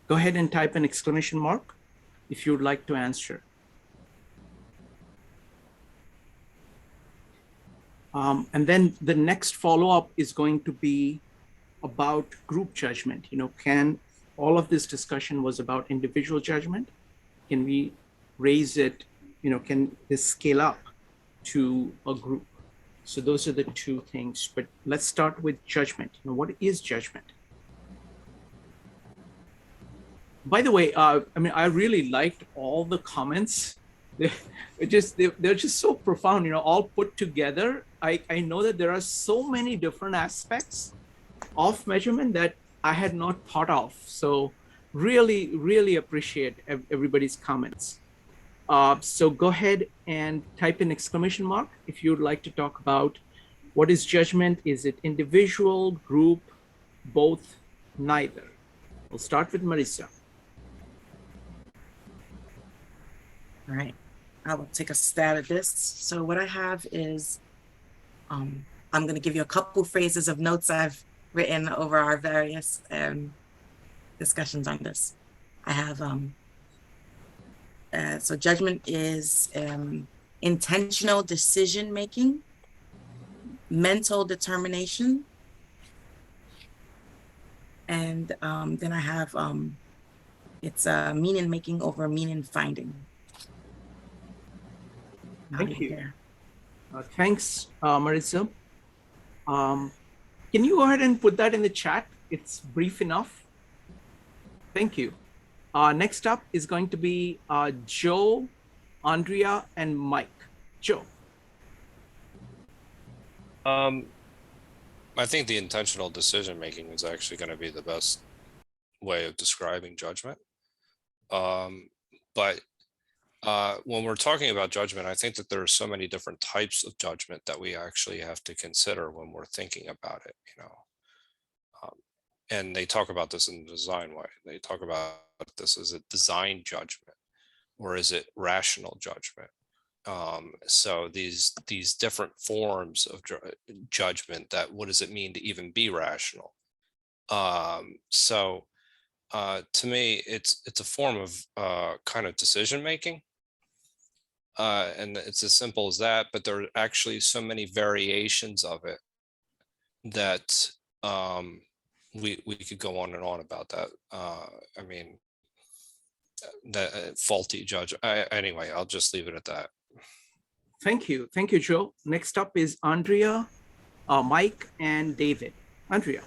Go ahead and type an exclamation mark if you'd like to answer. And then the next follow-up is going to be about group judgment. Can all of this discussion was about individual judgment? Can we raise it? Can this scale up to a group? So those are the two things. But let's start with judgment. What is judgment? By the way, I really liked all the comments. They're just so profound, all put together. I know that there are so many different aspects of measurement that I had not thought of. So really, really appreciate everybody's comments. So go ahead and type in exclamation mark if you'd like to talk about what is judgment. Is it individual, group, both, neither? We'll start with Marisa. All right, I will take a stab at this. So what I have is, I'm going to give you a couple phrases of notes I've written over our various discussions on this. I have, so judgment is intentional decision-making, mental determination, and then I have, it's meaning-making over meaning-finding. Thank you. Thanks, Marisa. Can you go ahead and put that in the chat? It's brief enough. Thank you. Next up is going to be Joe, Andrea, and Mike. Joe. I think the intentional decision making is actually going to be the best way of describing judgment. But when we're talking about judgment, I think that there are so many different types of judgment that we actually have to consider when we're thinking about it, you know. And they talk about this in the design way. They talk about this as a design judgment, or is it rational judgment? So these different forms of judgment, that what does it mean to even be rational? So to me, it's a form of kind of decision making. And it's as simple as that, but there are actually so many variations of it that we could go on and on about that. I mean, that faulty judge. Anyway, I'll just leave it at that. Thank you, Joe. Next up is Andrea, Mike, and David. Andrea.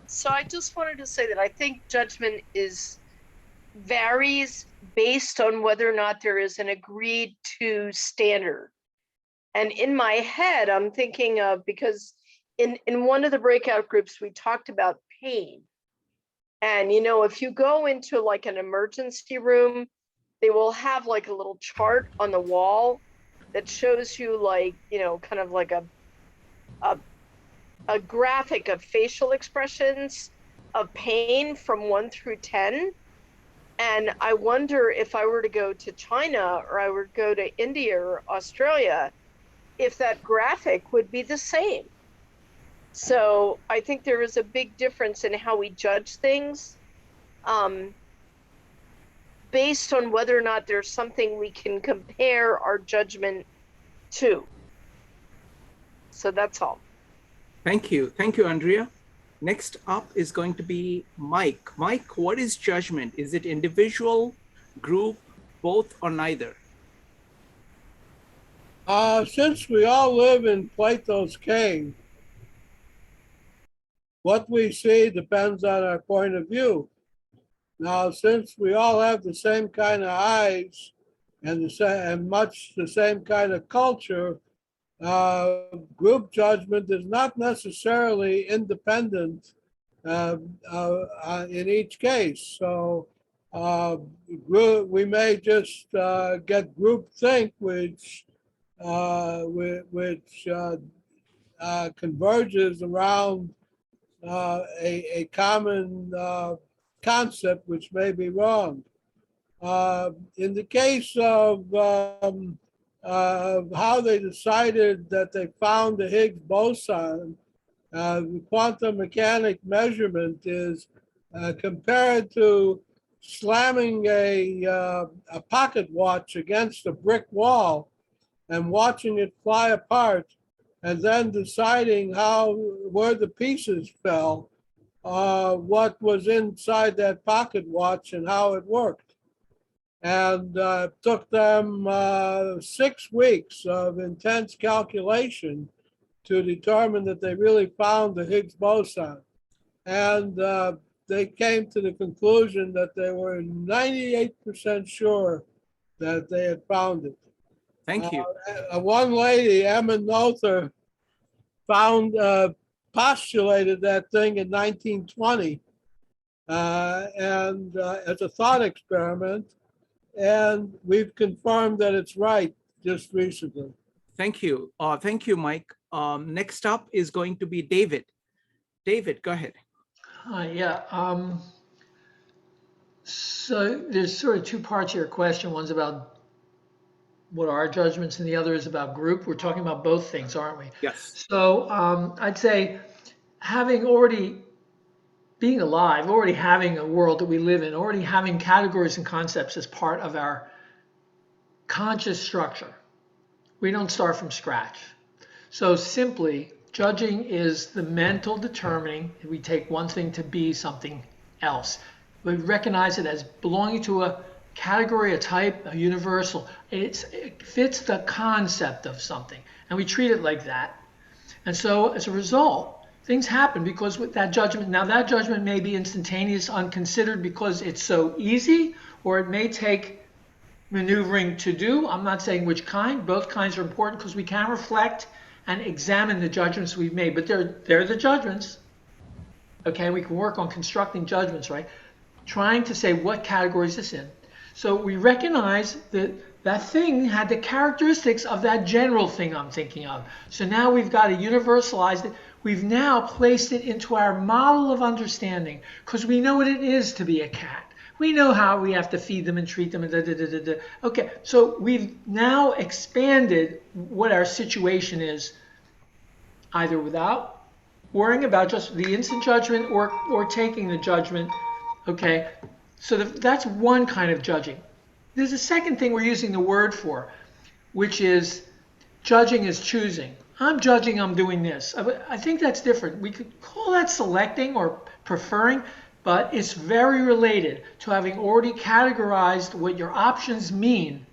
So I just wanted to say that I think judgment varies based on whether or not there is an agreed to standard. And in my head, I'm thinking of, because in one of the breakout groups, we talked about pain. And, you know, if you go into like an emergency room, they will have like a little chart on the wall that shows you, like, you know, kind of like a graphic of facial expressions of pain from 1 through 10. And I wonder if I were to go to China, or I were to go to India or Australia, if that graphic would be the same. So I think there is a big difference in how we judge things, based on whether or not there's something we can compare our judgment to. So that's all. Thank you, Andrea. Next up is going to be Mike. Mike, what is judgment? Is it individual, group, both, or neither? Since we all live in Plato's cave, what we see depends on our point of view. Now, since we all have the same kind of eyes and much the same kind of culture, group judgment is not necessarily independent in each case. So we may just get group think, which converges around a common concept, which may be wrong. In the case of how they decided that they found the Higgs boson, the quantum mechanic measurement is compared to slamming a pocket watch against a brick wall and watching it fly apart, and then deciding where the pieces fell, what was inside that pocket watch and how it worked. And it took them 6 weeks of intense calculation to determine that they really found the Higgs boson. And they came to the conclusion that they were 98% sure that they had found it. Thank you. One lady, Emma Noether, postulated that thing in 1920 and as a thought experiment, and we've confirmed that it's right just recently. Thank you, Mike. Next up is going to be David. David, go ahead. Yeah. So there's sort of 2 parts to your question. One's about what are our judgments, and the other is about group. We're talking about both things, aren't we? Yes. So I'd say being alive, already having a world that we live in, already having categories and concepts as part of our conscious structure. We don't start from scratch. So simply, judging is the mental determining that we take one thing to be something else. We recognize it as belonging to a category, a type, a universal. It fits the concept of something, and we treat it like that. And so as a result, things happen because with that judgment, now that judgment may be instantaneous, unconsidered because it's so easy, or it may take maneuvering to do. I'm not saying which kind. Both kinds are important because we can reflect and examine the judgments we've made, but they're the judgments. Okay, we can work on constructing judgments, right? Trying to say what category is this in. So we recognize that that thing had the characteristics of that general thing I'm thinking of. So now we've got to universalize it. We've now placed it into our model of understanding because we know what it is to be a cat. We know how we have to feed them and treat them and da, da, da, da, da. Okay, so we've now expanded what our situation is, either without worrying about just the instant judgment or taking the judgment. Okay, so that's one kind of judging. There's a second thing we're using the word for, which is judging is choosing. I'm judging, I'm doing this. I think that's different. We could call that selecting or preferring, but it's very related to having already categorized what your options mean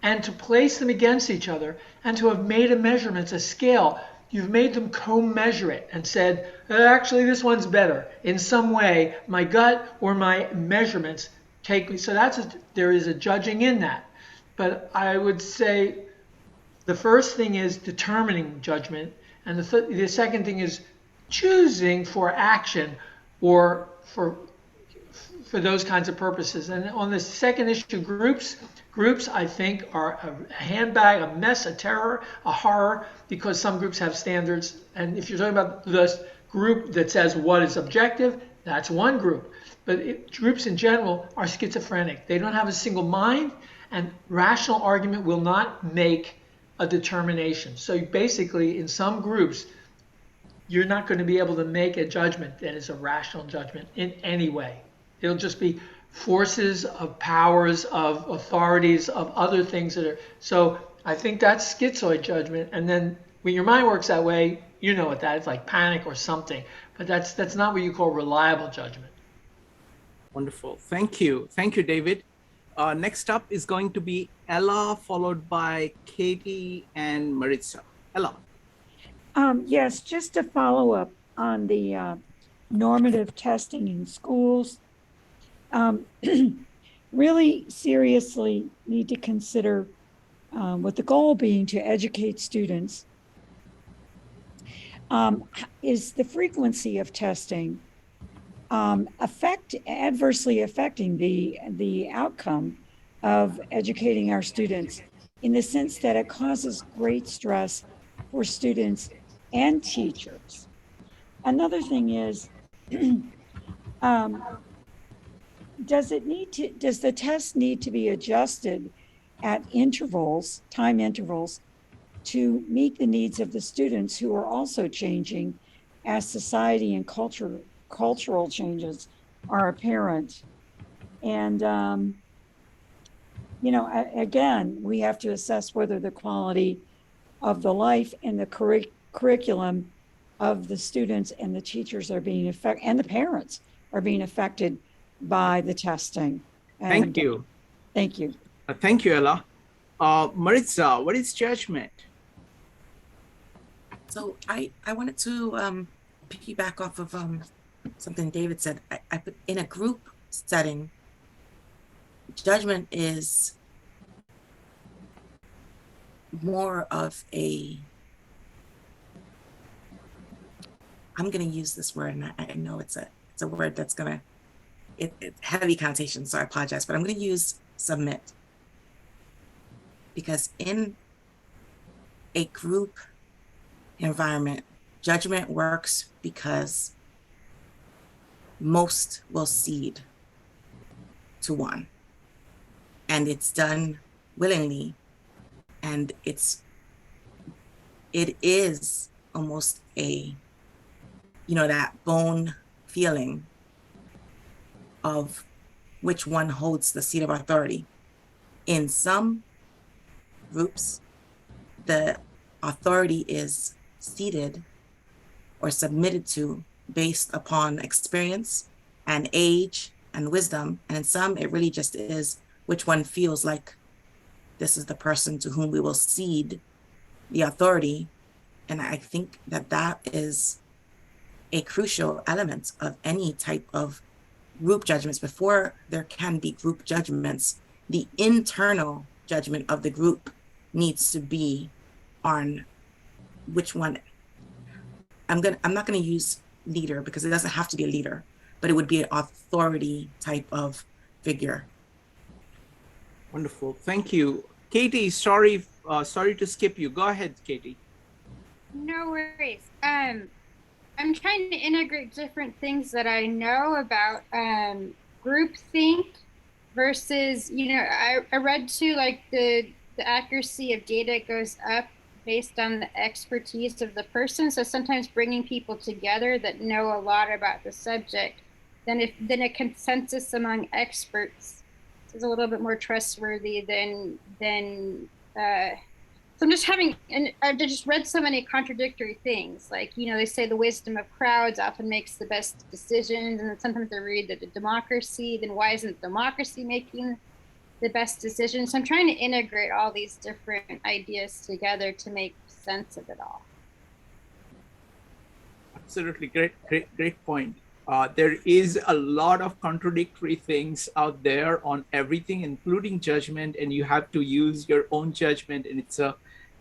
and to place them against each other and to have made a measurement, a scale. You've made them co-measure it and said, actually, this one's better. In some way, my gut or my measurements take me. So there is a judging in that. But I would say the first thing is determining judgment. And the second thing is choosing for action or for those kinds of purposes. And on the second issue, groups I think are a handbag, a mess, a terror, a horror, because some groups have standards. And if you're talking about this group that says what is objective, that's one group. But groups in general are schizophrenic. They don't have a single mind, and rational argument will not make a determination. So basically, in some groups, you're not going to be able to make a judgment that is a rational judgment in any way. It'll just be forces of powers, of authorities, of other things that are. So I think that's schizoid judgment. And then when your mind works that way, you know what that is, like panic or something. But that's not what you call reliable judgment. Wonderful. Thank you. Thank you, David. Next up is going to be Ella, followed by Katie and Maritza. Ella. Yes, just to follow up on the normative testing in schools. Really seriously need to consider with the goal being to educate students, is the frequency of testing adversely affecting the outcome of educating our students, in the sense that it causes great stress for students and teachers. Another thing is, does the test need to be adjusted at intervals, time intervals, to meet the needs of the students who are also changing as society and cultural changes are apparent? And, again, we have to assess whether the quality of the life and the curriculum of the students and the teachers are being affected, and the parents are being affected by the testing. Thank you. Thank you. Thank you, Ella. Maritza, what is judgment? So I wanted to piggyback off of something David said. I put in a group setting, judgment is more of I'm going to use this word, and I know it's a word that's going to, it's heavy connotation, so I apologize, but I'm going to use submit. Because in a group environment, judgment works because most will cede to one. And it's done willingly. And it is almost that bone feeling of which one holds the seat of authority. In some groups, the authority is ceded or submitted to based upon experience and age and wisdom. And in some, it really just is which one feels like this is the person to whom we will cede the authority. And I think that is a crucial element of any type of group judgments. Before there can be group judgments, the internal judgment of the group needs to be on which one. I'm not gonna use leader because it doesn't have to be a leader, but it would be an authority type of figure. Wonderful, thank you. Katie, sorry to skip you. Go ahead, Katie. No worries. I'm trying to integrate different things that I know about groupthink versus, I read too, like the accuracy of data goes up based on the expertise of the person. So sometimes bringing people together that know a lot about the subject, then a consensus among experts is a little bit more trustworthy than so I'm just and I've just read so many contradictory things. Like, they say the wisdom of crowds often makes the best decisions. And then sometimes I read that the democracy, then why isn't democracy making the best decisions? So I'm trying to integrate all these different ideas together to make sense of it all. Absolutely, great point. There is a lot of contradictory things out there on everything, including judgment, and you have to use your own judgment, and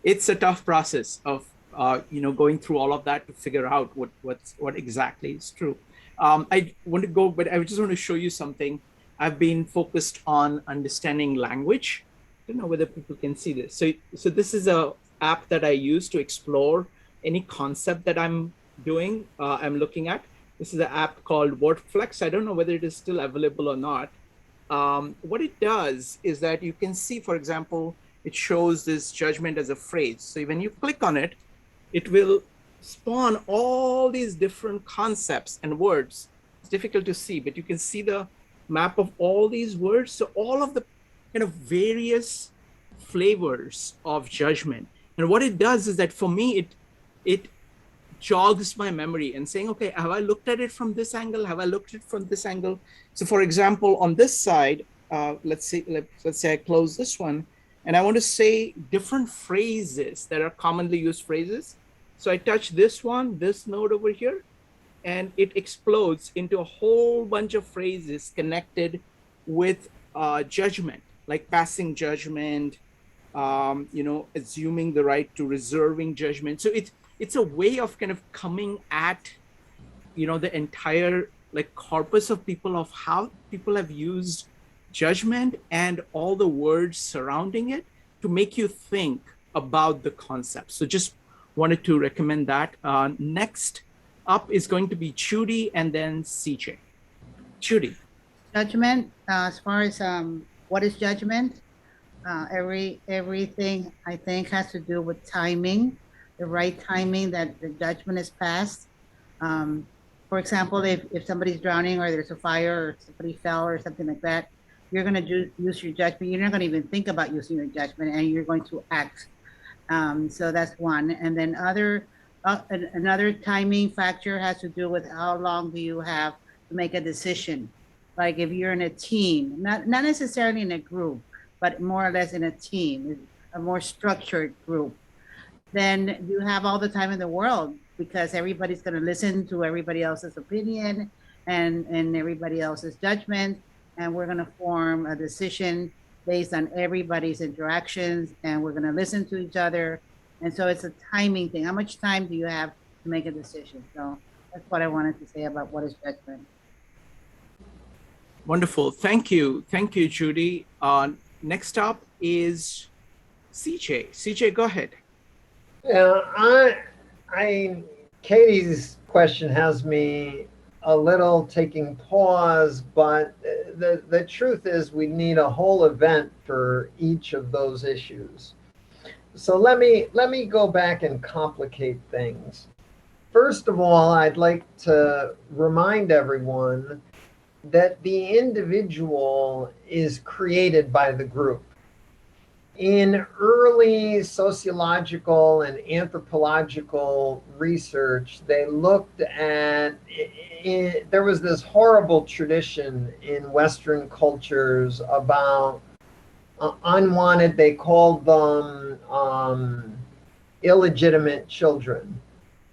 it's a tough process of going through all of that to figure out what exactly is true. I want to go, but I just want to show you something. I've been focused on understanding language. I don't know whether people can see this. So this is a app that I use to explore any concept that I'm looking at. This is an app called WordFlex. I don't know whether it is still available or not. What it does is that you can see, for example, it shows this judgment as a phrase. So when you click on it, it will spawn all these different concepts and words. It's difficult to see, but you can see the map of all these words. So all of the kind of various flavors of judgment. And what it does is that for me, it jogs my memory and saying, okay, have I looked at it from this angle? Have I looked at it from this angle? So for example, on this side, let's say I close this one, and I want to say different phrases that are commonly used phrases. So I touch this one, this node over here, and it explodes into a whole bunch of phrases connected with judgment, like passing judgment, assuming the right to reserving judgment. So it's a way of kind of coming at, the entire corpus of people, of how people have used judgment and all the words surrounding it to make you think about the concept. So just wanted to recommend that. Next up is going to be Judy and then CJ. Judy. Judgment, as far as what is judgment? Everything I think has to do with timing, the right timing that the judgment is passed. For example, if somebody's drowning or there's a fire or somebody fell or something like that, you're going to use your judgment. You're not going to even think about using your judgment, and you're going to act. So that's one. And then another timing factor has to do with how long do you have to make a decision. Like if you're in a team, not necessarily in a group, but more or less in a team, a more structured group, then you have all the time in the world, because everybody's going to listen to everybody else's opinion and everybody else's judgment. And we're going to form a decision based on everybody's interactions, and we're going to listen to each other. And so it's a timing thing. How much time do you have to make a decision? So that's what I wanted to say about what is judgment. Wonderful. Thank you. Thank you, Judy. Next up is CJ. CJ, go ahead. Yeah, Katie's question has me a little taking pause, but the truth is we need a whole event for each of those issues. So let me go back and complicate things. First of all, I'd like to remind everyone that the individual is created by the group. In early sociological and anthropological research, they looked at, there was this horrible tradition in Western cultures about they called them illegitimate children.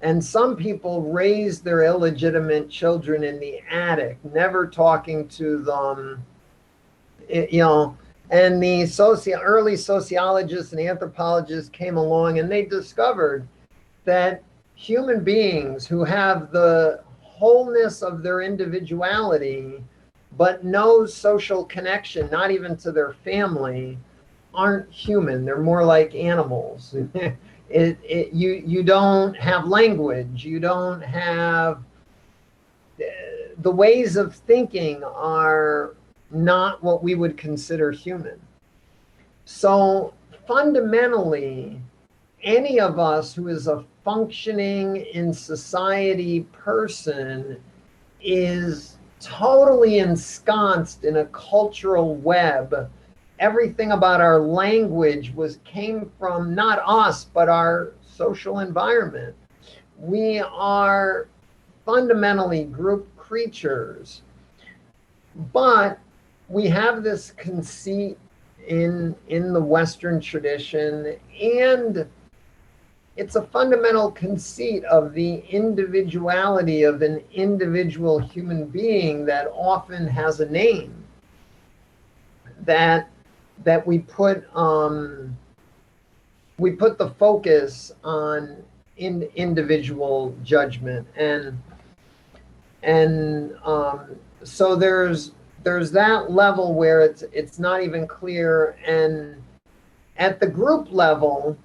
And some people raise their illegitimate children in the attic, never talking to them, you know. And the early sociologists and anthropologists came along and they discovered that human beings who have the wholeness of their individuality, but no social connection, not even to their family, aren't human. They're more like animals. You don't have language. You don't have, the ways of thinking are not what we would consider human. So fundamentally, any of us who is a functioning in society person is totally ensconced in a cultural web. Everything about our language came from not us, but our social environment. We are fundamentally group creatures, but we have this conceit in the Western tradition, and it's a fundamental conceit of the individuality of an individual human being that often has a name, that we put the focus on individual judgment, and so there's that level where it's not even clear. And at the group level,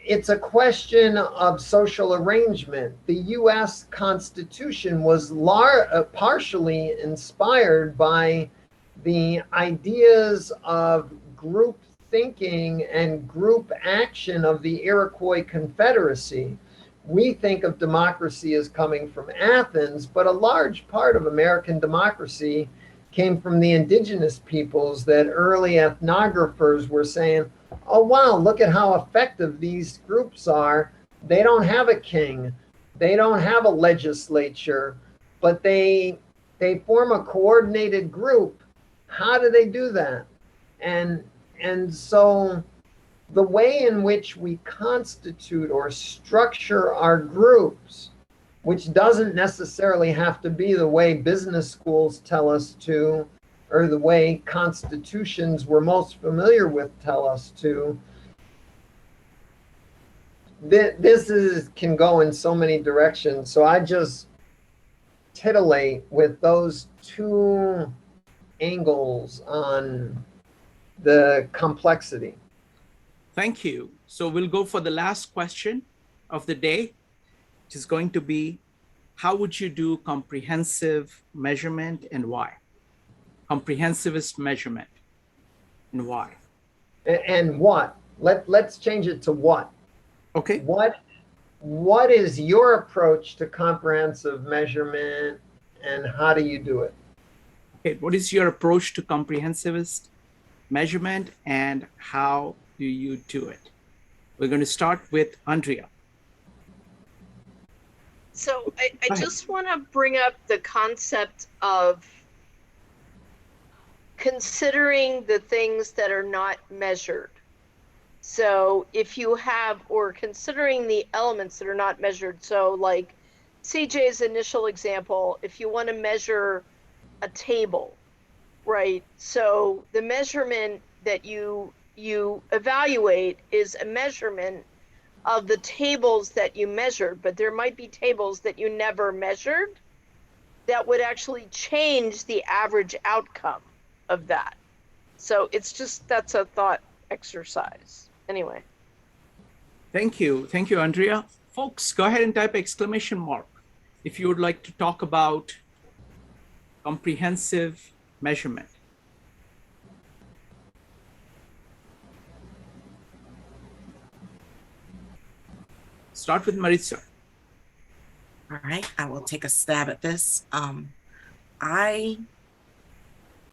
it's a question of social arrangement. The U.S. Constitution was partially inspired by the ideas of group thinking and group action of the Iroquois Confederacy. We think of democracy as coming from Athens, but a large part of American democracy came from the indigenous peoples that early ethnographers were saying, oh, wow, look at how effective these groups are. They don't have a king. They don't have a legislature, but they form a coordinated group. How do they do that? And so the way in which we constitute or structure our groups, which doesn't necessarily have to be the way business schools tell us to, or the way constitutions we're most familiar with tell us to, this can go in so many directions. So I just titillate with those two angles on the complexity. Thank you. So we'll go for the last question of the day, which is going to be, how would you do comprehensive measurement and why? Comprehensivist measurement and why? And what? Let's change it to what. Okay. What is your approach to comprehensive measurement and how do you do it? Okay. What is your approach to comprehensivist measurement and how do you do it? We're going to start with Andrea. So I just want to bring up the concept of considering the things that are not measured. So if you have, or considering the elements that are not measured. So like CJ's initial example, if you want to measure a table, right? So the measurement that you evaluate is a measurement of the tables that you measured, but there might be tables that you never measured that would actually change the average outcome of that. So it's just, that's a thought exercise. Anyway. Thank you. Thank you, Andrea. Folks, go ahead and type exclamation mark if you would like to talk about comprehensive measurement. Start with Maritza. All right, I will take a stab at this. I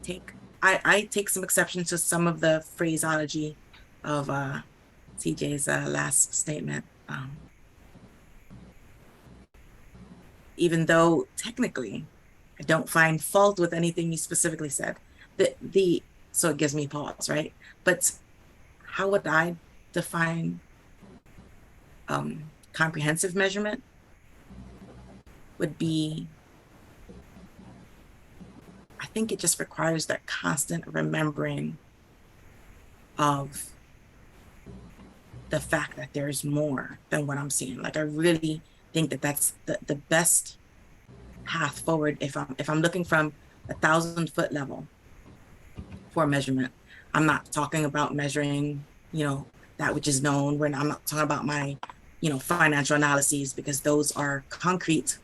take some exception to some of the phraseology of CJ's last statement. Even though technically I don't find fault with anything you specifically said. So it gives me pause, right? But how would I define comprehensive measurement would be, I think it just requires that constant remembering of the fact that there's more than what I'm seeing. Like, I really think that that's the best path forward. If I'm looking from 1,000-foot level for measurement, I'm not talking about measuring, that which is known. I'm not talking about my, financial analyses, because those are concrete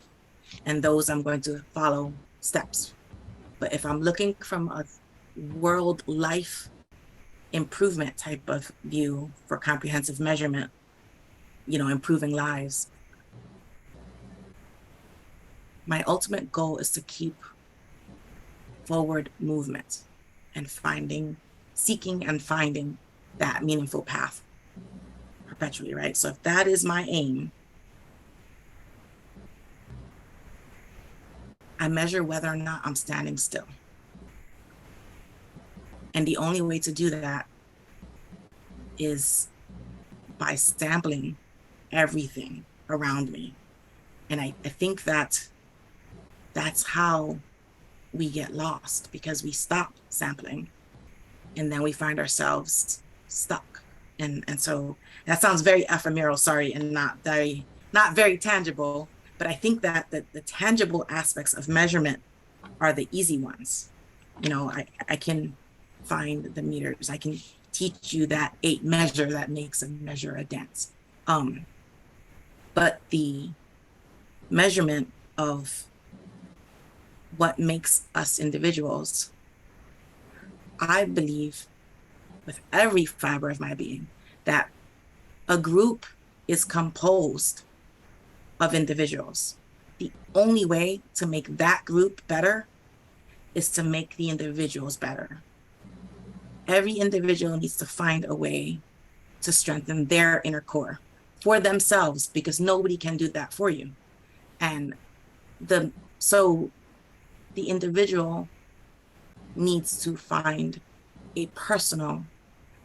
and those I'm going to follow steps. But if I'm looking from a world life improvement type of view for comprehensive measurement, improving lives, my ultimate goal is to keep forward movement and seeking and finding that meaningful path perpetually, right? So if that is my aim, I measure whether or not I'm standing still. And the only way to do that is by sampling everything around me. And I think that that's how we get lost, because we stop sampling and then we find ourselves stuck. And so that sounds very ephemeral, sorry, and not very tangible, but I think that the tangible aspects of measurement are the easy ones. I can find the meters, I can teach you that 8 measure that makes a measure a dance. But the measurement of what makes us individuals, I believe with every fiber of my being that a group is composed of individuals. The only way to make that group better is to make the individuals better. Every individual needs to find a way to strengthen their inner core for themselves, because nobody can do that for you. And so the individual needs to find a personal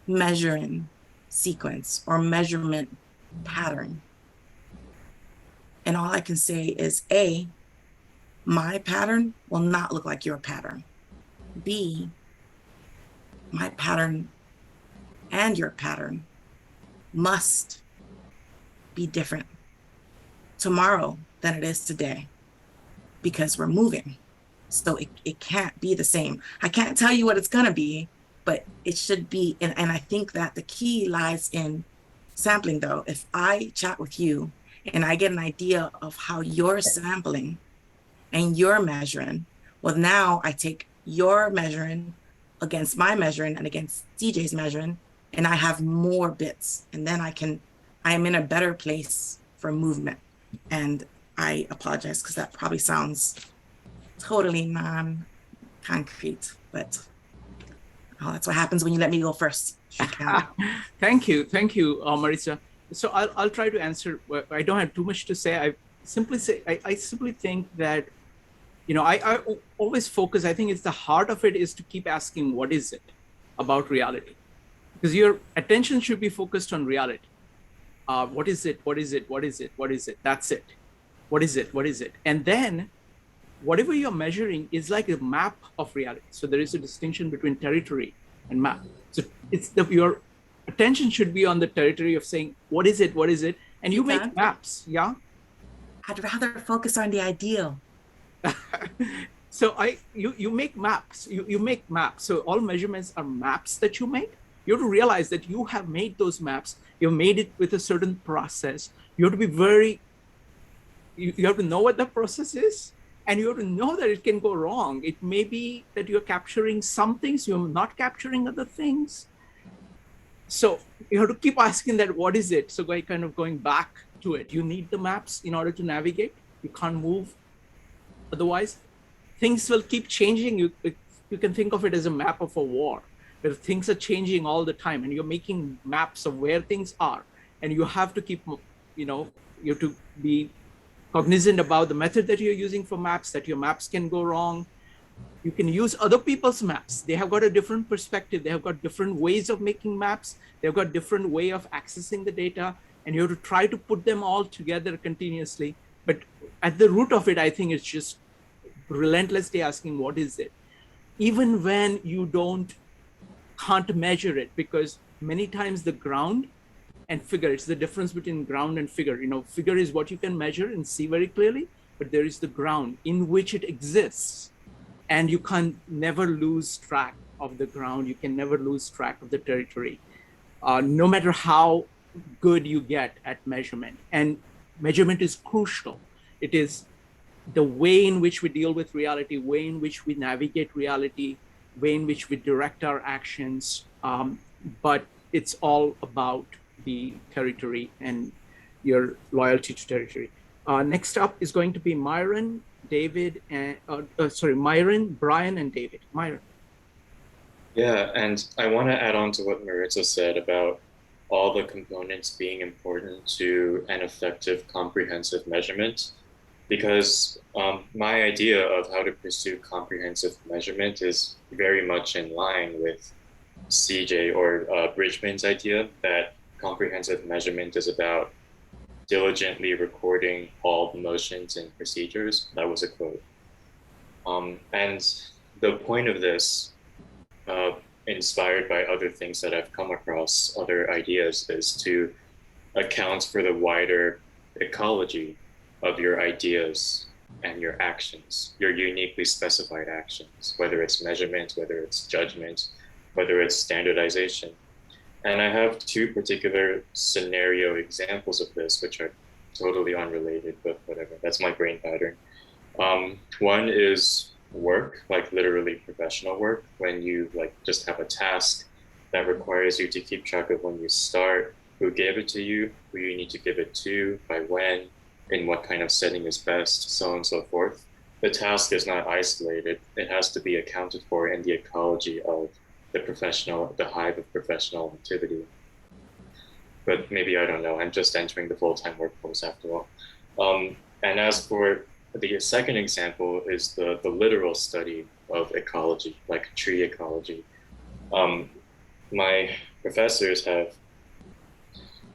measuring sequence or measurement pattern. And all I can say is, A, my pattern will not look like your pattern. B, my pattern and your pattern must be different tomorrow than it is today, because we're moving. So it can't be the same. I can't tell you what it's gonna be, but it should be. And I think that the key lies in sampling, though. If I chat with you and I get an idea of how you're sampling and you're measuring, well, now I take your measuring against my measuring and against CJ's measuring, and I have more bits. And then I am in a better place for movement. And I apologize, because that probably sounds totally non-concrete, but that's what happens when you let me go first. Thank you, Marisa. So I'll try to answer. I don't have too much to say. I simply think that, I always focus. I think it's the heart of it is to keep asking, what is it about reality? Because your attention should be focused on reality. What is it? What is it? What is it? What is it? That's it. What is it? What is it? And then whatever you're measuring is like a map of reality. So there is a distinction between territory and map. So your attention should be on the territory of saying, what is it? What is it? And you make maps. Yeah. I'd rather focus on the ideal. So you make maps. You make maps. So all measurements are maps that you make. You have to realize that you have made those maps. You've made it with a certain process. You have to be you have to know what the process is, and you have to know that it can go wrong. It may be that you're capturing some things, you're not capturing other things. So you have to keep asking that, what is it? So going back to it. You need the maps in order to navigate. You can't move. Otherwise, things will keep changing. You can think of it as a map of a war, where things are changing all the time, and you're making maps of where things are. And you have to keep, you have to be cognizant about the method that you're using for maps, that your maps can go wrong. You can use other people's maps. They have got a different perspective. They have got different ways of making maps. They've got different way of accessing the data. and you have to try to put them all together continuously. But at the root of it, I think it's just relentlessly asking, what is it? Even when you can't measure it, because many times the ground and figure, it's the difference between ground and figure. Figure is what you can measure and see very clearly, but there is the ground in which it exists. And you can never lose track of the ground. You can never lose track of the territory, no matter how good you get at measurement. And measurement is crucial. It is the way in which we deal with reality, way in which we navigate reality, way in which we direct our actions. But it's all about the territory and your loyalty to territory. Next up is going to be Myron, David, and Myron, Brian, and David. Myron. Yeah, and I want to add on to what Maritza said about all the components being important to an effective comprehensive measurement, because my idea of how to pursue comprehensive measurement is very much in line with CJ or Bridgman's idea that comprehensive measurement is about diligently recording all the motions and procedures. That was a quote. And the point of this, inspired by other things that I've come across, other ideas, is to account for the wider ecology of your ideas and your actions, your uniquely specified actions, whether it's measurement, whether it's judgment, whether it's standardization. And I have two particular scenario examples of this, which are totally unrelated, but whatever, that's my brain pattern. One is work, like literally professional work, when you just have a task that requires you to keep track of when you start, who gave it to you, who you need to give it to, by when, in what kind of setting is best, so on and so forth. The task is not isolated. It has to be accounted for in the ecology of the hive of professional activity. But maybe, I don't know, I'm just entering the full-time workforce after all. And as for the second example is the literal study of ecology, like tree ecology. A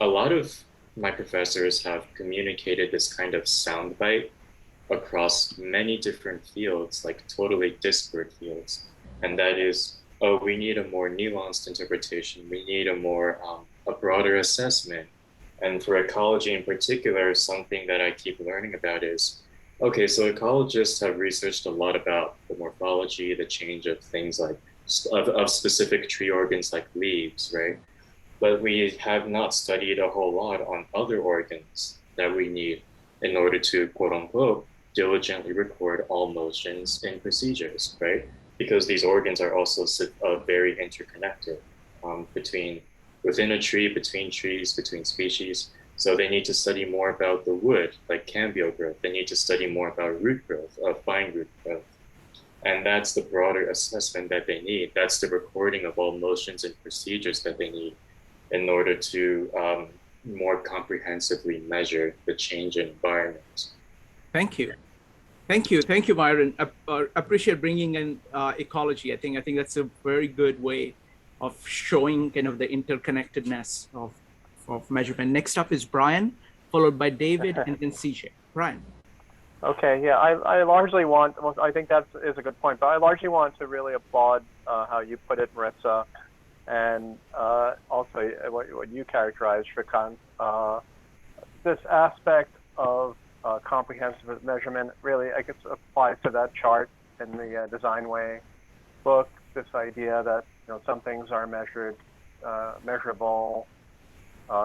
lot of my professors have communicated this kind of soundbite across many different fields, like totally disparate fields. And that is, oh, we need a more nuanced interpretation. We need a broader assessment. And for ecology in particular, something that I keep learning about is, okay, so ecologists have researched a lot about the morphology, the change of things like, of specific tree organs like leaves, right? But we have not studied a whole lot on other organs that we need in order to, quote unquote, diligently record all motions and procedures, right? Because these organs are also very interconnected within a tree, between trees, between species. So they need to study more about the wood, like cambial growth. They need to study more about root growth, fine root growth. And that's the broader assessment that they need. That's the recording of all motions and procedures that they need in order to more comprehensively measure the change in environment. Thank you. Thank you, Myron. I appreciate bringing in ecology. I think that's a very good way of showing kind of the interconnectedness of measurement. Next up is Brian, followed by David, and then CJ. Brian. Okay, yeah, I largely want, well, I think that is a good point, but I largely want to really applaud how you put it, Maritza, and also what you characterized, Shrikant. This aspect of comprehensive measurement really, I guess, applies to that chart in the Design Way book, this idea that some things are measurable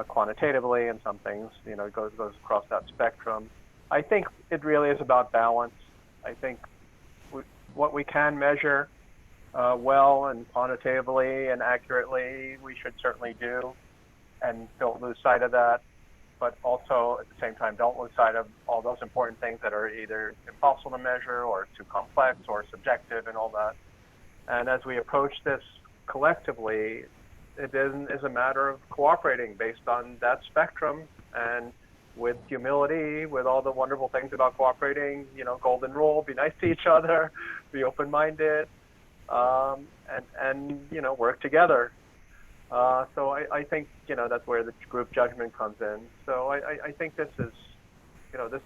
quantitatively, and some things goes across that spectrum. I think it really is about balance. I think what we can measure well and quantitatively and accurately, we should certainly do, and don't lose sight of that. But also at the same time, don't lose sight of all those important things that are either impossible to measure or too complex or subjective and all that. And as we approach this collectively, it is a matter of cooperating based on that spectrum, and with humility, with all the wonderful things about cooperating, golden rule, be nice to each other, be open-minded, and work together. So I think, that's where the group judgment comes in. So I think this is,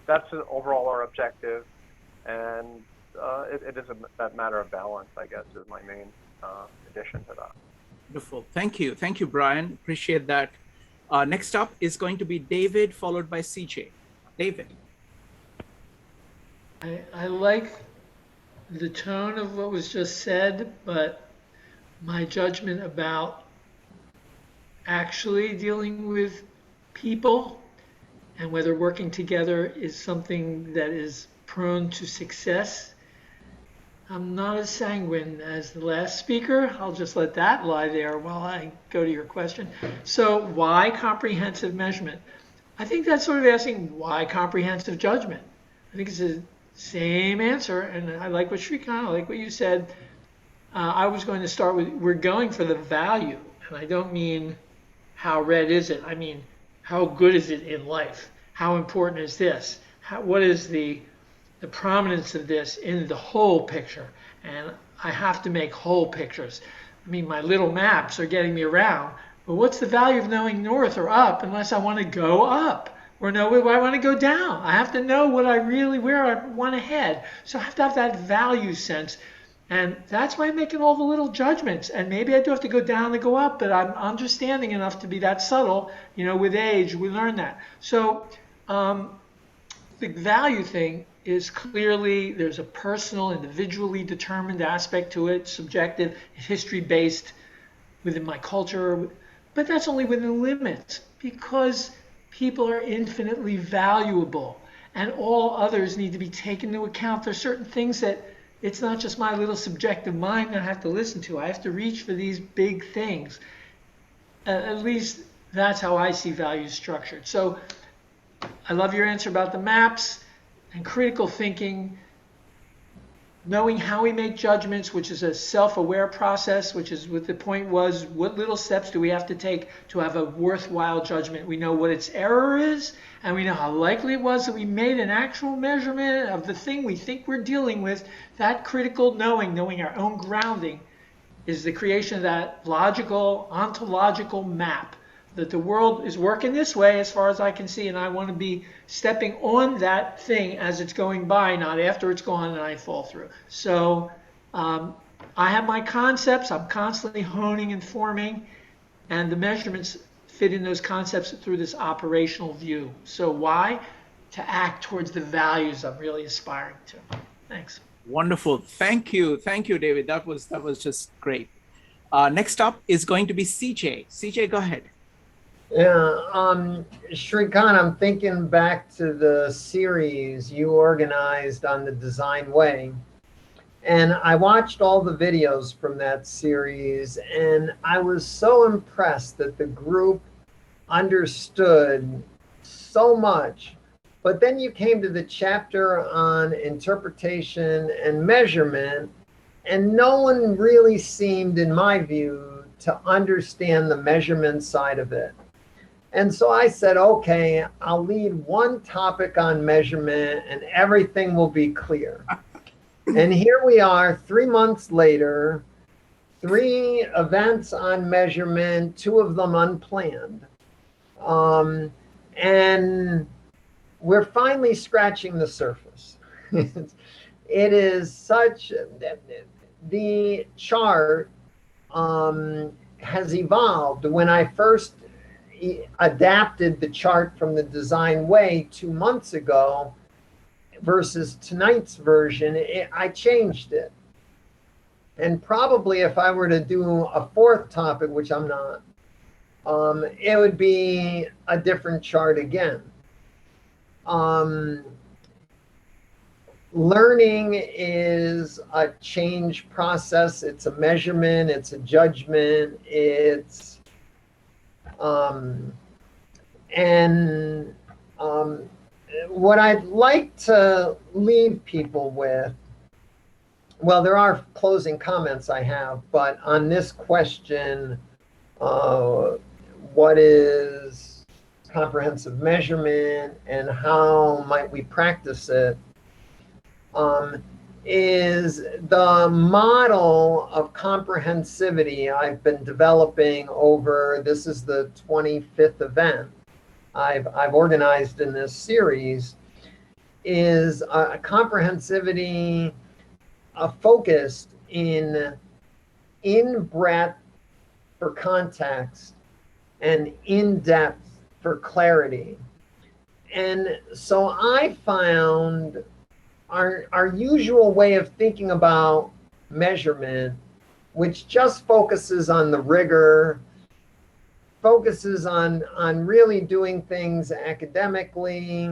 that's overall our objective. And it is that matter of balance, I guess, is my main addition to that. Wonderful. Thank you. Thank you, Brian. Appreciate that. Next up is going to be David, followed by CJ. David. I like the tone of what was just said, but my judgment about actually dealing with people and whether working together is something that is prone to success. I'm not as sanguine as the last speaker. I'll just let that lie there while I go to your question. So why comprehensive measurement? I think that's sort of asking why comprehensive judgment. I think it's the same answer, and I like what Shrikant, I like what you said. I was going to start with, we're going for the value, and I don't mean how red is it. I mean, how good is it in life? How important is this? What is the prominence of this in the whole picture? And I have to make whole pictures. I mean, my little maps are getting me around, but what's the value of knowing north or up unless I want to go up or know where I want to go down? I have to know where I want to head. So I have to have that value sense. And that's why I'm making all the little judgments. And maybe I do have to go down and go up, but I'm understanding enough to be that subtle. With age, we learn that. So the value thing is clearly, there's a personal, individually determined aspect to it, subjective, history-based within my culture, but that's only within limits because people are infinitely valuable and all others need to be taken into account. There's certain things that it's not just my little subjective mind that I have to listen to. I have to reach for these big things. At least that's how I see values structured. So I love your answer about the maps and critical thinking, knowing how we make judgments, which is a self-aware process, which is what the point was, what little steps do we have to take to have a worthwhile judgment? We know what its error is, and we know how likely it was that we made an actual measurement of the thing we think we're dealing with. That critical knowing our own grounding, is the creation of that logical, ontological map that the world is working this way as far as I can see, and I want to be stepping on that thing as it's going by, not after it's gone and I fall through. So I have my concepts. I'm constantly honing and forming, and the measurements fit in those concepts through this operational view. So why? To act towards the values I'm really aspiring to. Thanks. Wonderful. Thank you. Thank you, David. That was just great. Next up is going to be CJ. CJ, go ahead. Yeah, Shrikant, I'm thinking back to the series you organized on the Design Way. And I watched all the videos from that series, and I was so impressed that the group understood so much. But then you came to the chapter on interpretation and measurement, and no one really seemed, in my view, to understand the measurement side of it. And so I said, okay, I'll lead one topic on measurement and everything will be clear. And here we are 3 months later, 3 events on measurement, 2 of them unplanned. And we're finally scratching the surface. It is such, the chart has evolved. When I first adapted the chart from the Design Way 2 months ago versus tonight's version, I changed it. And probably if I were to do a 4th topic, which I'm not, it would be a different chart again. Learning is a change process. It's a measurement, it's a judgment, it's what I'd like to leave people with, well, there are closing comments I have, but on this question, what is comprehensive measurement and how might we practice it? is the model of comprehensivity I've been developing over, this is the 25th event I've organized in this series, is a comprehensivity focused in breadth for context and in depth for clarity. And so I found our usual way of thinking about measurement, which just focuses on the rigor, focuses on really doing things academically,